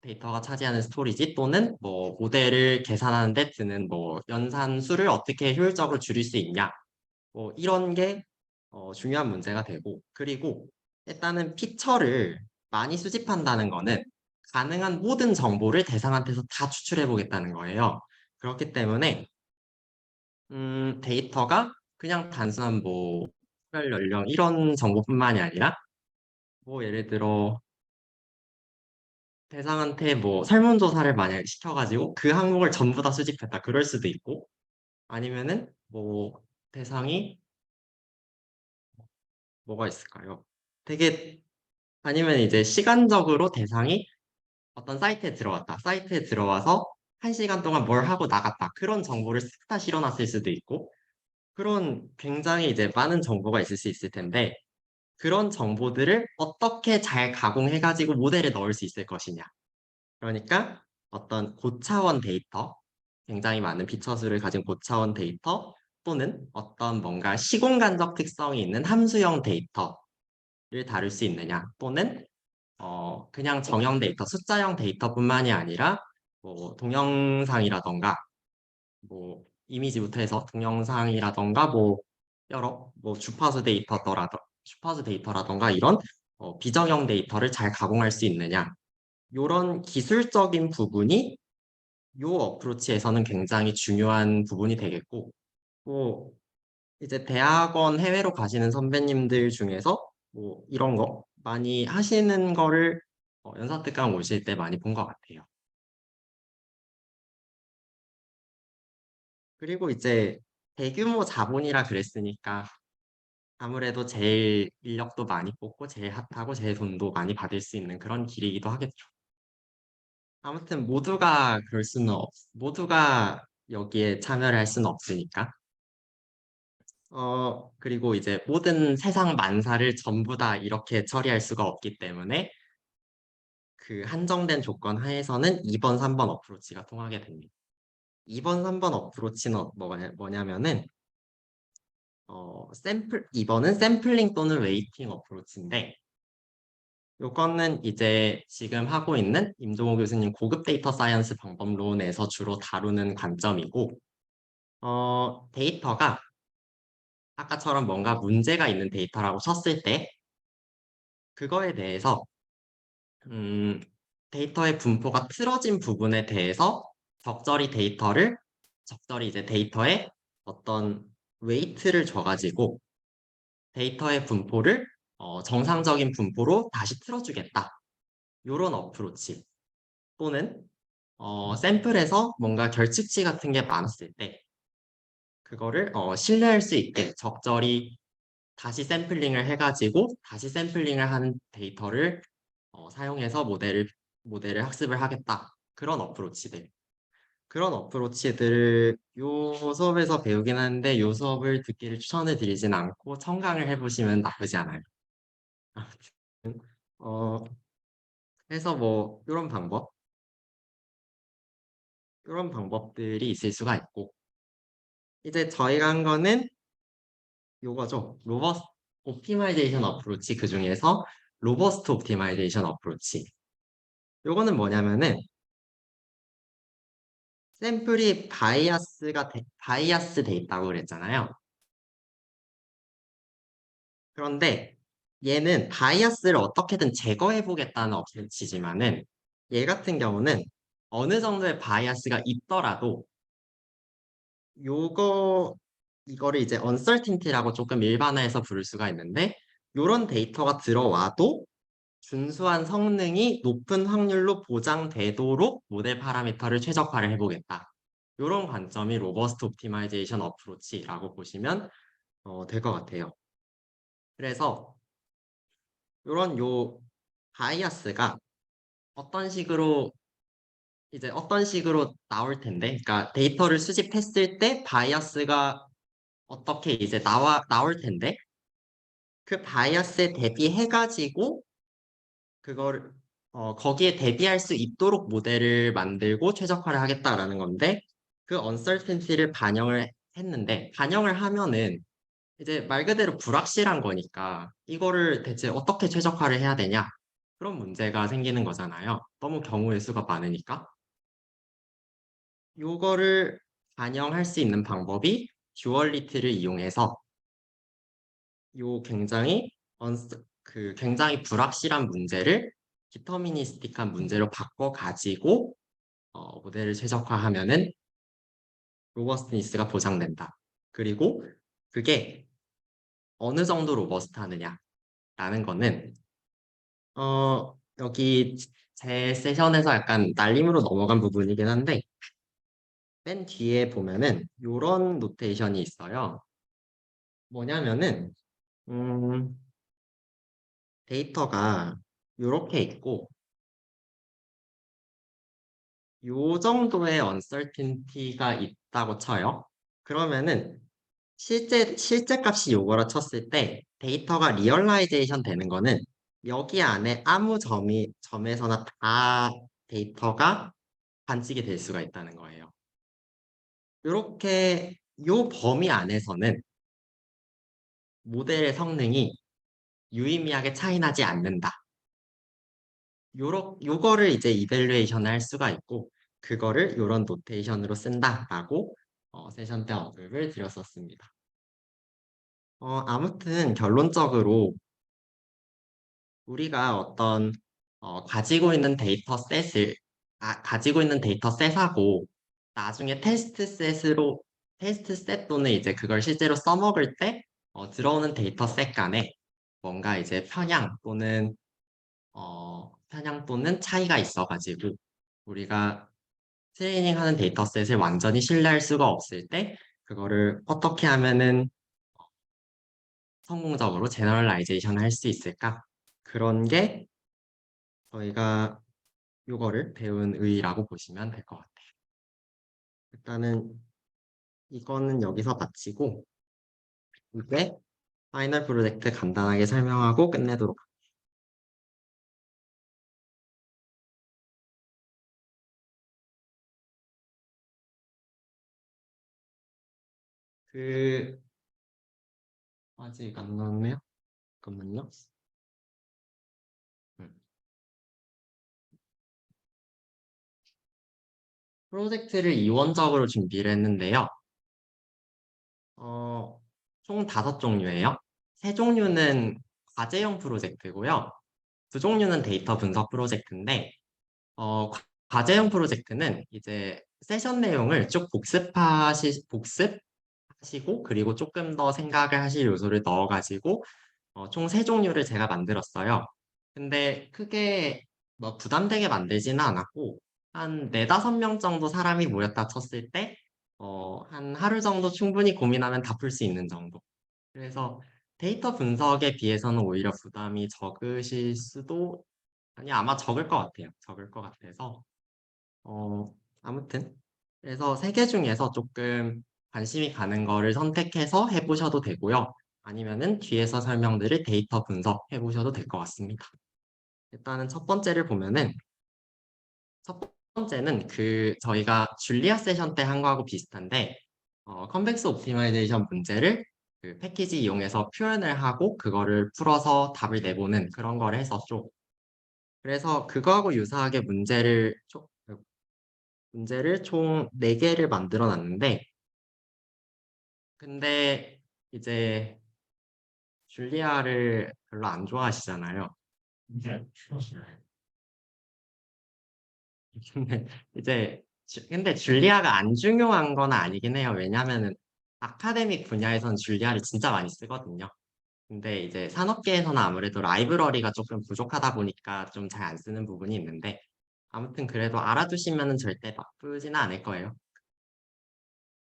데이터가 차지하는 스토리지 또는 뭐 모델을 계산하는 데 드는 뭐 연산수를 어떻게 효율적으로 줄일 수 있냐 뭐 이런 게 중요한 문제가 되고 그리고 일단은 피처를 많이 수집한다는 거는 가능한 모든 정보를 대상한테서 다 추출해 보겠다는 거예요. 그렇기 때문에 데이터가 그냥 단순한 뭐 별 연령 이런 정보뿐만이 아니라 뭐 예를 들어 대상한테 뭐 설문조사를 만약에 시켜가지고 그 항목을 전부 다 수집했다. 그럴 수도 있고 아니면은 뭐 대상이 뭐가 있을까요? 되게 아니면 이제 시간적으로 대상이 어떤 사이트에 들어왔다. 사이트에 들어와서 1시간 동안 뭘 하고 나갔다. 그런 정보를 싹 다 실어놨을 수도 있고 그런 굉장히 이제 많은 정보가 있을 수 있을 텐데 그런 정보들을 어떻게 잘 가공해가지고 모델에 넣을 수 있을 것이냐. 그러니까 어떤 고차원 데이터, 굉장히 많은 피처수를 가진 고차원 데이터 또는 어떤 뭔가 시공간적 특성이 있는 함수형 데이터를 다룰 수 있느냐 또는 그냥 정형 데이터, 숫자형 데이터뿐만이 아니라 뭐 동영상이라던가 뭐 이미지부터 해서 동영상이라던가 뭐 여러 뭐 주파수 데이터라던가 이런 비정형 데이터를 잘 가공할 수 있느냐 이런 기술적인 부분이 요 어프로치에서는 굉장히 중요한 부분이 되겠고 뭐 이제 대학원 해외로 가시는 선배님들 중에서 뭐 이런 거 많이 하시는 거를 연사특강 오실 때 많이 본 것 같아요. 그리고 이제 대규모 자본이라 그랬으니까 아무래도 제일 인력도 많이 뽑고 제일 핫하고 제일 돈도 많이 받을 수 있는 그런 길이기도 하겠죠. 아무튼 모두가 여기에 참여를 할 수는 없으니까. 그리고 이제 모든 세상 만사를 전부 다 이렇게 처리할 수가 없기 때문에 그 한정된 조건 하에서는 2번, 3번 어프로치가 통하게 됩니다. 2번, 3번 어프로치는 뭐냐면은 2번은 샘플링 또는 웨이팅 어프로치인데 요거는 이제 지금 하고 있는 임종호 교수님 고급 데이터 사이언스 방법론에서 주로 다루는 관점이고 데이터가 아까처럼 뭔가 문제가 있는 데이터라고 쳤을 때 그거에 대해서 음, 데이터의 분포가 틀어진 부분에 대해서 적절히 이제 데이터에 어떤 웨이트를 줘가지고 데이터의 분포를 정상적인 분포로 다시 틀어주겠다. 이런 어프로치 또는 샘플에서 뭔가 결측치 같은 게 많았을 때 그거를 신뢰할 수 있게 적절히 다시 샘플링을 해가지고 다시 샘플링을 한 데이터를 사용해서 모델을 학습을 하겠다. 그런 어프로치들을 요 수업에서 배우긴 하는데 요 수업을 듣기를 추천을 드리진 않고 청강을 해보시면 나쁘지 않아요. 아무튼 어, 해서 뭐 이런 방법들이 있을 수가 있고 이제 저희가 한 거는 요거죠. 로버스트 옵티마이제이션 어프로치 그 중에서 로버스트 옵티마이제이션 어프로치. 요거는 뭐냐면은 샘플이 바이아스 돼 있다고 그랬잖아요. 그런데 얘는 바이아스를 어떻게든 제거해 보겠다는 어프로치지만은 얘 같은 경우는 어느 정도의 바이아스가 있더라도 요거 이거를 이제 uncertainty라고 조금 일반화해서 부를 수가 있는데 요런 데이터가 들어와도 준수한 성능이 높은 확률로 보장되도록 모델 파라미터를 최적화를 해보겠다. 이런 관점이 로버스트 옵티마이제이션 어프로치라고 보시면 될 것 같아요. 그래서 이런 바이아스가 어떤 식으로 어떤 식으로 나올 텐데, 그러니까 데이터를 수집했을 때 바이아스가 어떻게 이제 나올 텐데, 그 바이아스에 대비해가지고 그걸 거기에 대비할 수 있도록 모델을 만들고 최적화를 하겠다라는 건데 그 uncertainty를 반영을 하면은 이제 말 그대로 불확실한 거니까 이거를 대체 어떻게 최적화를 해야 되냐 그런 문제가 생기는 거잖아요. 너무 경우의 수가 많으니까 요거를 반영할 수 있는 방법이 듀얼리티를 이용해서 요 굉장히 불확실한 문제를 디터미니스틱한 문제로 바꿔 가지고 모델을 최적화하면은 로버스트니스가 보장된다. 그리고 그게 어느 정도 로버스트하느냐라는 거는 여기 제 세션에서 약간 날림으로 넘어간 부분이긴 한데 맨 뒤에 보면은 이런 노테이션이 있어요. 뭐냐면은 음, 데이터가 이렇게 있고 요 정도의 uncertainty가 있다고 쳐요. 그러면은 실제 값이 요거라 쳤을 때 데이터가 리얼라이제이션 되는 거는 여기 안에 아무 점에서나 다 데이터가 관측이 될 수가 있다는 거예요. 이렇게 요 범위 안에서는 모델의 성능이 유의미하게 차이나지 않는다. 요거를 이제 이밸류에이션을 할 수가 있고 그거를 요런 노테이션으로 쓴다라고 세션 때 언급을 드렸었습니다. 아무튼 결론적으로 우리가 어떤 가지고 있는 데이터셋하고 나중에 테스트 셋 또는 이제 그걸 실제로 써먹을 때 들어오는 데이터셋 간에 뭔가 이제 편향 또는 차이가 있어가지고 우리가 트레이닝하는 데이터셋을 완전히 신뢰할 수가 없을 때 그거를 어떻게 하면은 성공적으로 제너럴라이제이션 할 수 있을까? 그런 게 저희가 요거를 배운 의의라고 보시면 될 것 같아요. 일단은 이거는 여기서 마치고 이제 파이널 프로젝트 간단하게 설명하고 끝내도록 할게요. 아직 안 나왔네요. 잠깐만요. 음. 프로젝트를 이원적으로 준비를 했는데요. 총 5종류예요. 3종류는 과제형 프로젝트고요. 2종류는 데이터 분석 프로젝트인데 과제형 프로젝트는 이제 세션 내용을 쭉 복습하시고 그리고 조금 더 생각을 하실 요소를 넣어가지고 총 3종류를 제가 만들었어요. 근데 크게 뭐 부담되게 만들지는 않았고 한 4~5명 정도 사람이 모였다 쳤을 때 한 하루 정도 충분히 고민하면 다 풀 수 있는 정도. 그래서 데이터 분석에 비해서는 오히려 부담이 적으실 수도 아니 아마 적을 것 같아요. 적을 것 같아서 아무튼 그래서 3개 중에서 조금 관심이 가는 거를 선택해서 해보셔도 되고요. 아니면은 뒤에서 설명드릴 데이터 분석 해보셔도 될 것 같습니다. 일단은 첫 번째를 보면은 첫 번째는 저희가 줄리아 세션 때 한 거하고 비슷한데 컨벡스 옵티마이제이션 문제를 그 패키지 이용해서 표현을 하고 그거를 풀어서 답을 내보는 그런 걸 했었죠. 그래서 그거하고 유사하게 문제를 총 4개를 만들어 놨는데 근데 이제 줄리아를 별로 안 좋아하시잖아요. 근데 근데 줄리아가 안 중요한 건 아니긴 해요. 왜냐면은 아카데믹 분야에선 줄리아를 진짜 많이 쓰거든요. 근데 이제 산업계에서는 아무래도 라이브러리가 조금 부족하다 보니까 좀 잘 안 쓰는 부분이 있는데 아무튼 그래도 알아두시면은 절대 나쁘지는 않을 거예요.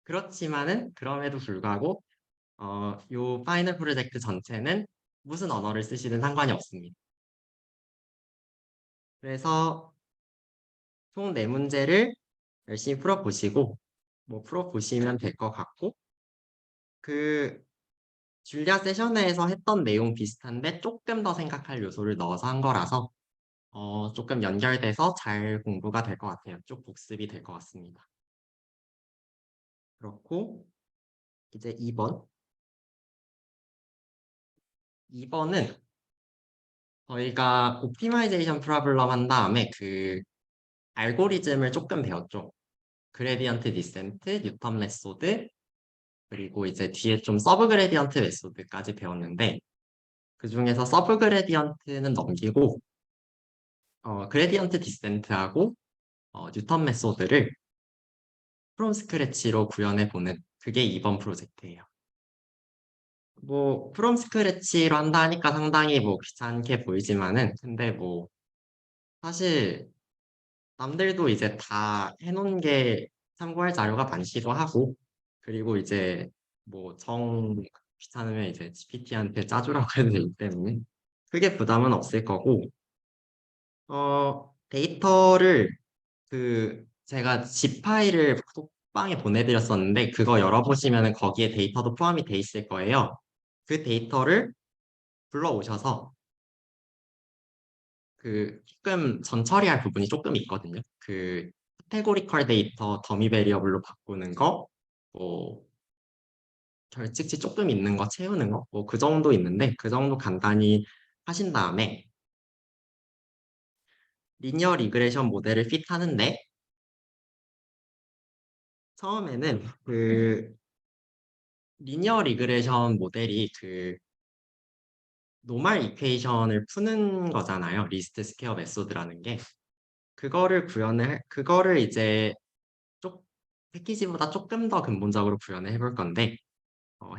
그렇지만은 그럼에도 불구하고 요 파이널 프로젝트 전체는 무슨 언어를 쓰시든 상관이 없습니다. 그래서 총 4문제를 열심히 풀어보시고 뭐 풀어보시면 될 것 같고 그 줄리아 세션에서 했던 내용 비슷한데 조금 더 생각할 요소를 넣어서 한 거라서 조금 연결돼서 잘 공부가 될 것 같아요. 쭉 복습이 될 것 같습니다. 그렇고 이제 2번은 저희가 옵티마이제이션 프로블럼 한 다음에 그 알고리즘을 조금 배웠죠. 그레디언트 디센트, 뉴턴 메소드, 그리고 이제 뒤에 좀 서브 그레디언트 메소드까지 배웠는데 그 중에서 서브 그레디언트는 넘기고 그레디언트 디센트하고 뉴턴 메소드를 프롬 스크래치로 구현해 보는 그게 이번 프로젝트예요. 뭐 프롬 스크래치로 한다 하니까 상당히 뭐 귀찮게 보이지만은 근데 뭐 사실 남들도 이제 다 해놓은 게 참고할 자료가 많기도 하고 그리고 이제 뭐 귀찮으면 이제 GPT한테 짜주라고 해도 되기 때문에 크게 부담은 없을 거고 데이터를 제가 zip 파일을 톡방에 보내드렸었는데 그거 열어보시면은 거기에 데이터도 포함이 돼 있을 거예요. 그 데이터를 불러오셔서 조금 전처리할 부분이 조금 있거든요. 카테고리컬 데이터 더미 베리어블로 바꾸는 거, 뭐 결칙치 조금 있는 거 채우는 거, 뭐 그 정도 있는데 그 정도 간단히 하신 다음에 리니어 리그레션 모델을 핏하는데 처음에는 리니어 리그레션 모델이 노멀 이퀘이션을 푸는 거잖아요. 리스트 스퀘어 메소드라는 게. 그거를 이제 패키지보다 조금 더 근본적으로 구현을 해볼 건데,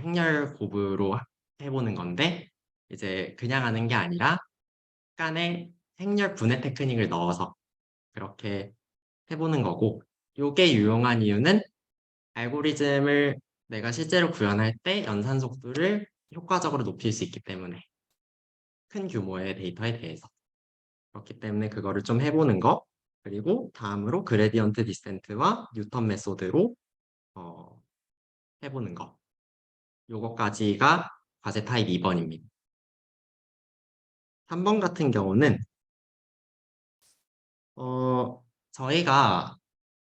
행렬 곱으로 해보는 건데, 이제 그냥 하는 게 아니라, 약간의 행렬 분해 테크닉을 넣어서 그렇게 해보는 거고, 요게 유용한 이유는 알고리즘을 내가 실제로 구현할 때 연산 속도를 효과적으로 높일 수 있기 때문에, 큰 규모의 데이터에 대해서. 그렇기 때문에 그거를 좀 해보는 거, 그리고 다음으로 그레디언트 디센트와 뉴턴 메소드로 해보는 거. 요거까지가 과제 타입 2번입니다. 3번 같은 경우는 저희가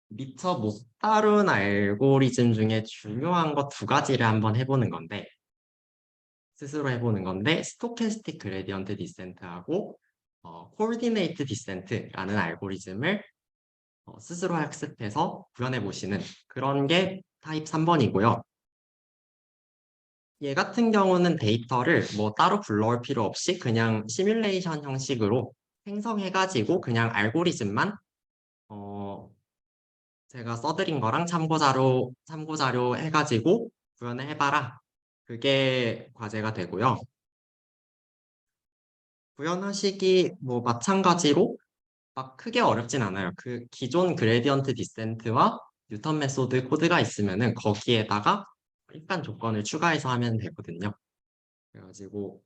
미처 못 다룬 알고리즘 중에 중요한 거 두 가지를 한번 해보는 건데 스스로 해보는 건데 스토캐스틱 그레디언트 디센트하고 코디네이트 디센트라는 알고리즘을 스스로 학습해서 구현해 보시는 그런 게 타입 3번이고요. 얘 같은 경우는 데이터를 뭐 따로 불러올 필요 없이 그냥 시뮬레이션 형식으로 생성해가지고 그냥 알고리즘만 제가 써드린 거랑 참고자료 해가지고 구현을 해봐라. 그게 과제가 되고요. 구현하시기 뭐 마찬가지로 막 크게 어렵진 않아요. 기존 그레디언트 디센트와 뉴턴 메소드 코드가 있으면은 거기에다가 일단 조건을 추가해서 하면 되거든요. 그래가지고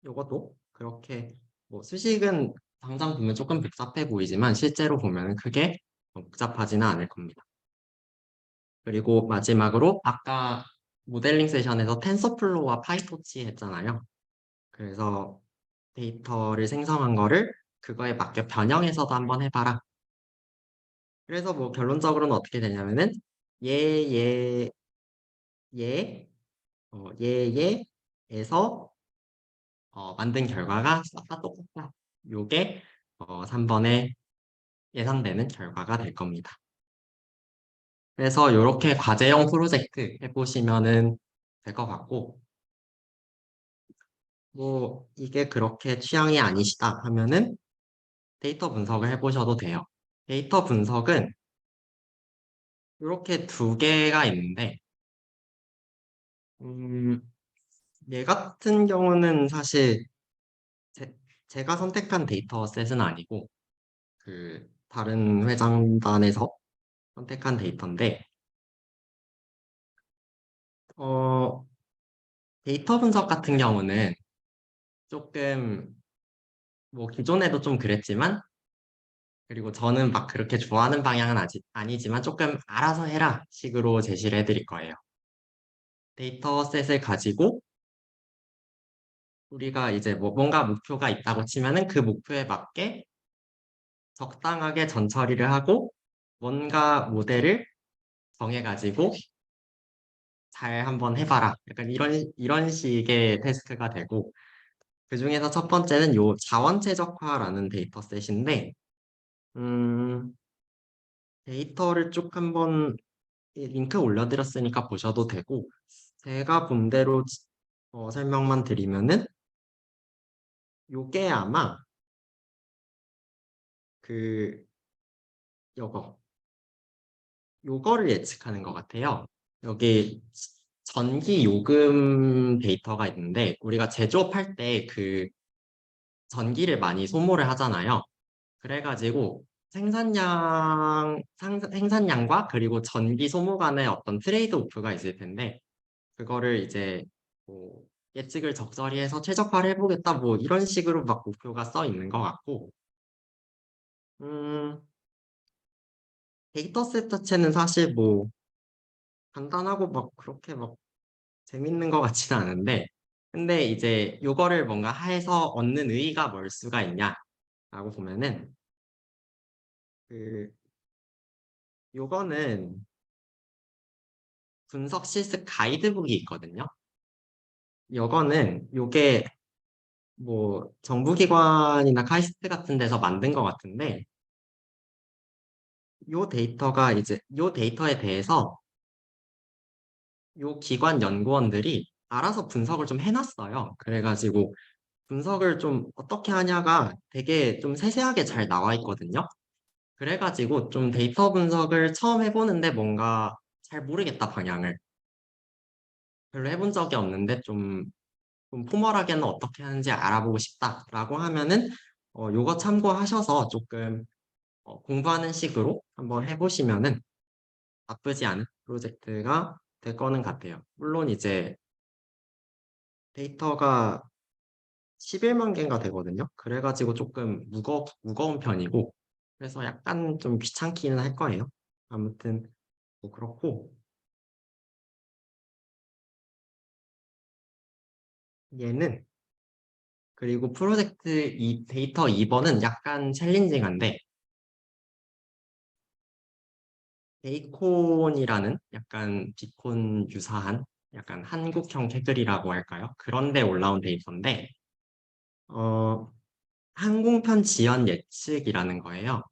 요것도 그렇게 뭐 수식은 당장 보면 조금 복잡해 보이지만 실제로 보면은 크게 복잡하지는 않을 겁니다. 그리고 마지막으로 아까 모델링 세션에서 텐서플로우와 파이토치 했잖아요. 그래서 데이터를 생성한 거를 그거에 맞게 변형해서도 한번 해봐라. 그래서 뭐 결론적으로는 어떻게 되냐면은 얘, 얘, 얘, 얘에서 만든 결과가 싹 다 똑같다. 요게 3번에 예상되는 결과가 될 겁니다. 그래서 이렇게 과제형 프로젝트 해보시면은 될 것 같고 뭐 이게 그렇게 취향이 아니시다 하면은 데이터 분석을 해보셔도 돼요. 데이터 분석은 이렇게 두 개가 있는데 음, 얘 같은 경우는 사실 제가 선택한 데이터셋은 아니고 다른 회장단에서 선택한 데이터인데 어, 데이터 분석 같은 경우는 조금 뭐 기존에도 좀 그랬지만 그리고 저는 막 그렇게 좋아하는 방향은 아니지만 조금 알아서 해라 식으로 제시를 해드릴 거예요. 데이터셋을 가지고 우리가 이제 뭐 뭔가 목표가 있다고 치면은 그 목표에 맞게 적당하게 전처리를 하고 뭔가 모델을 정해가지고 잘 한번 해봐라. 약간 이런 식의 태스크가 되고 그 중에서 첫 번째는 요 자원 최적화라는 데이터셋인데 음, 데이터를 쭉 한번 링크 올려드렸으니까 보셔도 되고 제가 본 대로 설명만 드리면은 요게 아마 그 요거를 예측하는 것 같아요. 여기 전기 요금 데이터가 있는데 우리가 제조업할 때 그 전기를 많이 소모를 하잖아요. 그래가지고 생산량과 그리고 전기 소모 간의 어떤 트레이드 오프가 있을 텐데 그거를 이제 뭐 예측을 적절히 해서 최적화를 해보겠다 뭐 이런 식으로 막 목표가 써 있는 것 같고 음, 데이터셋 자체는 사실 뭐 간단하고 막 그렇게 막 재밌는 것 같지는 않은데 근데 이제 요거를 뭔가 해서 얻는 의의가 뭘 수가 있냐라고 보면은 그 요거는 분석 실습 가이드북이 있거든요. 요게 뭐 정부기관이나 카이스트 같은 데서 만든 것 같은데 요 데이터에 대해서 요 기관 연구원들이 알아서 분석을 좀 해놨어요. 그래가지고 분석을 좀 어떻게 하냐가 되게 좀 세세하게 잘 나와 있거든요. 그래가지고 좀 데이터 분석을 처음 해보는데 뭔가 잘 모르겠다 방향을. 별로 해본 적이 없는데 좀 포멀하게는 어떻게 하는지 알아보고 싶다라고 하면은 요거 참고하셔서 조금 공부하는 식으로 한번 해보시면은 나쁘지 않은 프로젝트가 될 거는 같아요. 물론 이제 데이터가 11만 개인가 되거든요. 그래가지고 조금 무거운 편이고 그래서 약간 좀 귀찮기는 할 거예요. 아무튼 뭐 그렇고 얘는 그리고 프로젝트 이 데이터 2번은 약간 챌린징한데 베이콘이라는 약간 비콘 유사한 약간 한국형 태글이라고 할까요? 그런데 올라온 데이터인데 어, 항공편 지연 예측이라는 거예요.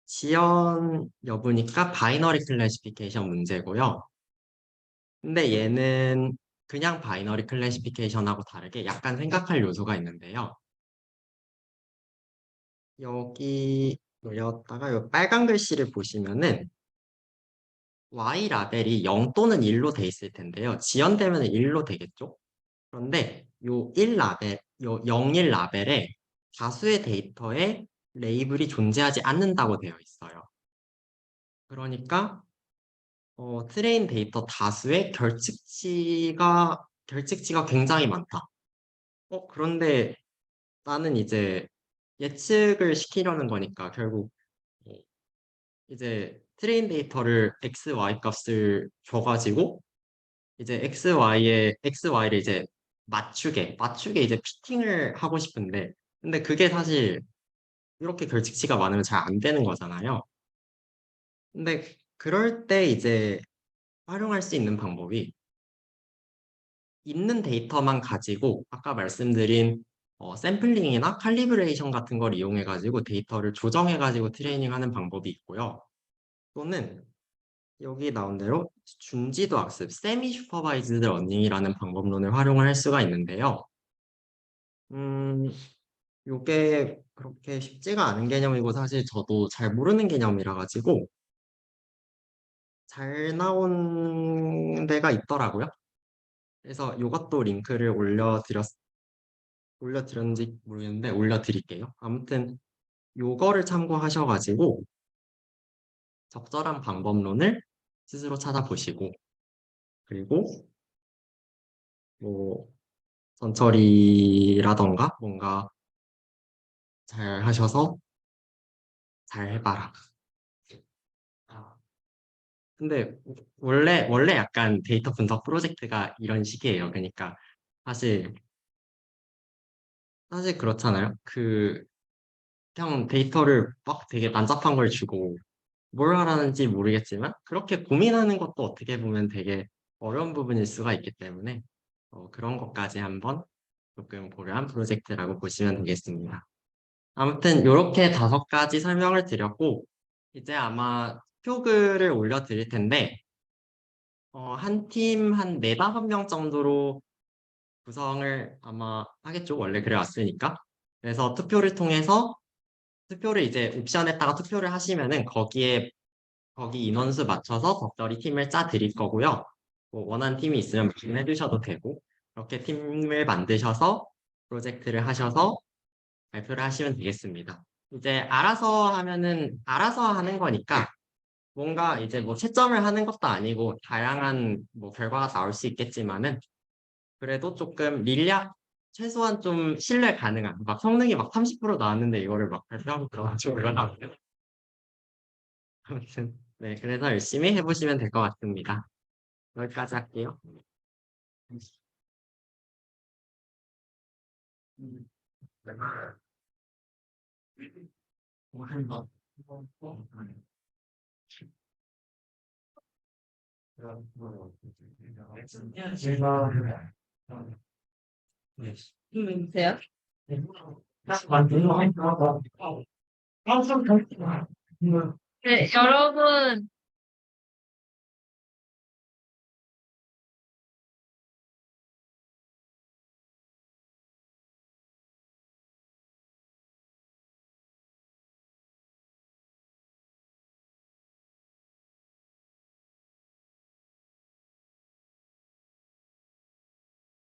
지연 여부니까 바이너리 클래시피케이션 문제고요. 근데 얘는 그냥 바이너리 클래시피케이션하고 다르게 약간 생각할 요소가 있는데요. 여기 놓였다가 요 빨간 글씨를 보시면은 Y 라벨이 0 또는 1로 돼 있을 텐데요. 지연되면 1로 되겠죠? 그런데 요 1 라벨, 요 01 라벨에 다수의 데이터에 레이블이 존재하지 않는다고 되어 있어요. 그러니까 트레인 데이터 다수의 결측치가 굉장히 많다. 그런데 나는 이제 예측을 시키려는 거니까 결국 어, 이제 트레인 데이터를 x, y 값을 줘가지고 이제 XY를 이제 맞추게 이제 피팅을 하고 싶은데 근데 그게 사실 이렇게 결측치가 많으면 잘 안 되는 거잖아요. 근데 그럴 때 이제 활용할 수 있는 방법이 있는 데이터만 가지고 아까 말씀드린 샘플링이나 칼리브레이션 같은 걸 이용해가지고 데이터를 조정해가지고 트레이닝하는 방법이 있고요. 또는 여기 나온 대로 준지도 학습, 세미 슈퍼바이즈드 러닝이라는 방법론을 활용을 할 수가 있는데요. 음, 요게 그렇게 쉽지가 않은 개념이고 사실 저도 잘 모르는 개념이라 가지고 잘 나온 데가 있더라고요. 그래서 요것도 링크를 올려드렸는지 모르겠는데 올려드릴게요. 아무튼 요거를 참고하셔가지고 적절한 방법론을 스스로 찾아보시고 그리고 뭐 전처리라던가 뭔가 잘 하셔서 잘 해봐라. 아, 근데 원래 약간 데이터 분석 프로젝트가 이런 식이에요. 그러니까 사실 사실 그렇잖아요. 그냥 데이터를 막 되게 난잡한 걸 주고 뭘 하라는지 모르겠지만 그렇게 고민하는 것도 어떻게 보면 되게 어려운 부분일 수가 있기 때문에 그런 것까지 한번 조금 고려한 프로젝트라고 보시면 되겠습니다. 아무튼 이렇게 5가지 설명을 드렸고 이제 아마 표글을 올려드릴 텐데 한 팀 한 4, 5명 정도로 구성을 아마 하겠죠. 원래 그래 왔으니까. 그래서 투표를 이제 옵션에다가 투표를 하시면은 거기 인원수 맞춰서 적절히 팀을 짜 드릴 거고요. 뭐 원하는 팀이 있으면 말씀해 주셔도 되고 그렇게 팀을 만드셔서 프로젝트를 하셔서 발표를 하시면 되겠습니다. 이제 알아서 하면은 알아서 하는 거니까 뭔가 이제 뭐 채점을 하는 것도 아니고 다양한 뭐 결과가 나올 수 있겠지만은 그래도 조금 최소한 좀 신뢰 가능한 막 성능이 막 30% 나왔는데 이거를 막 발표하고 들어가지고 올라나오면 아무튼 네 그래서 열심히 해보시면 될 것 같습니다. 여기까지 할게요. 돼요? 네, 여러분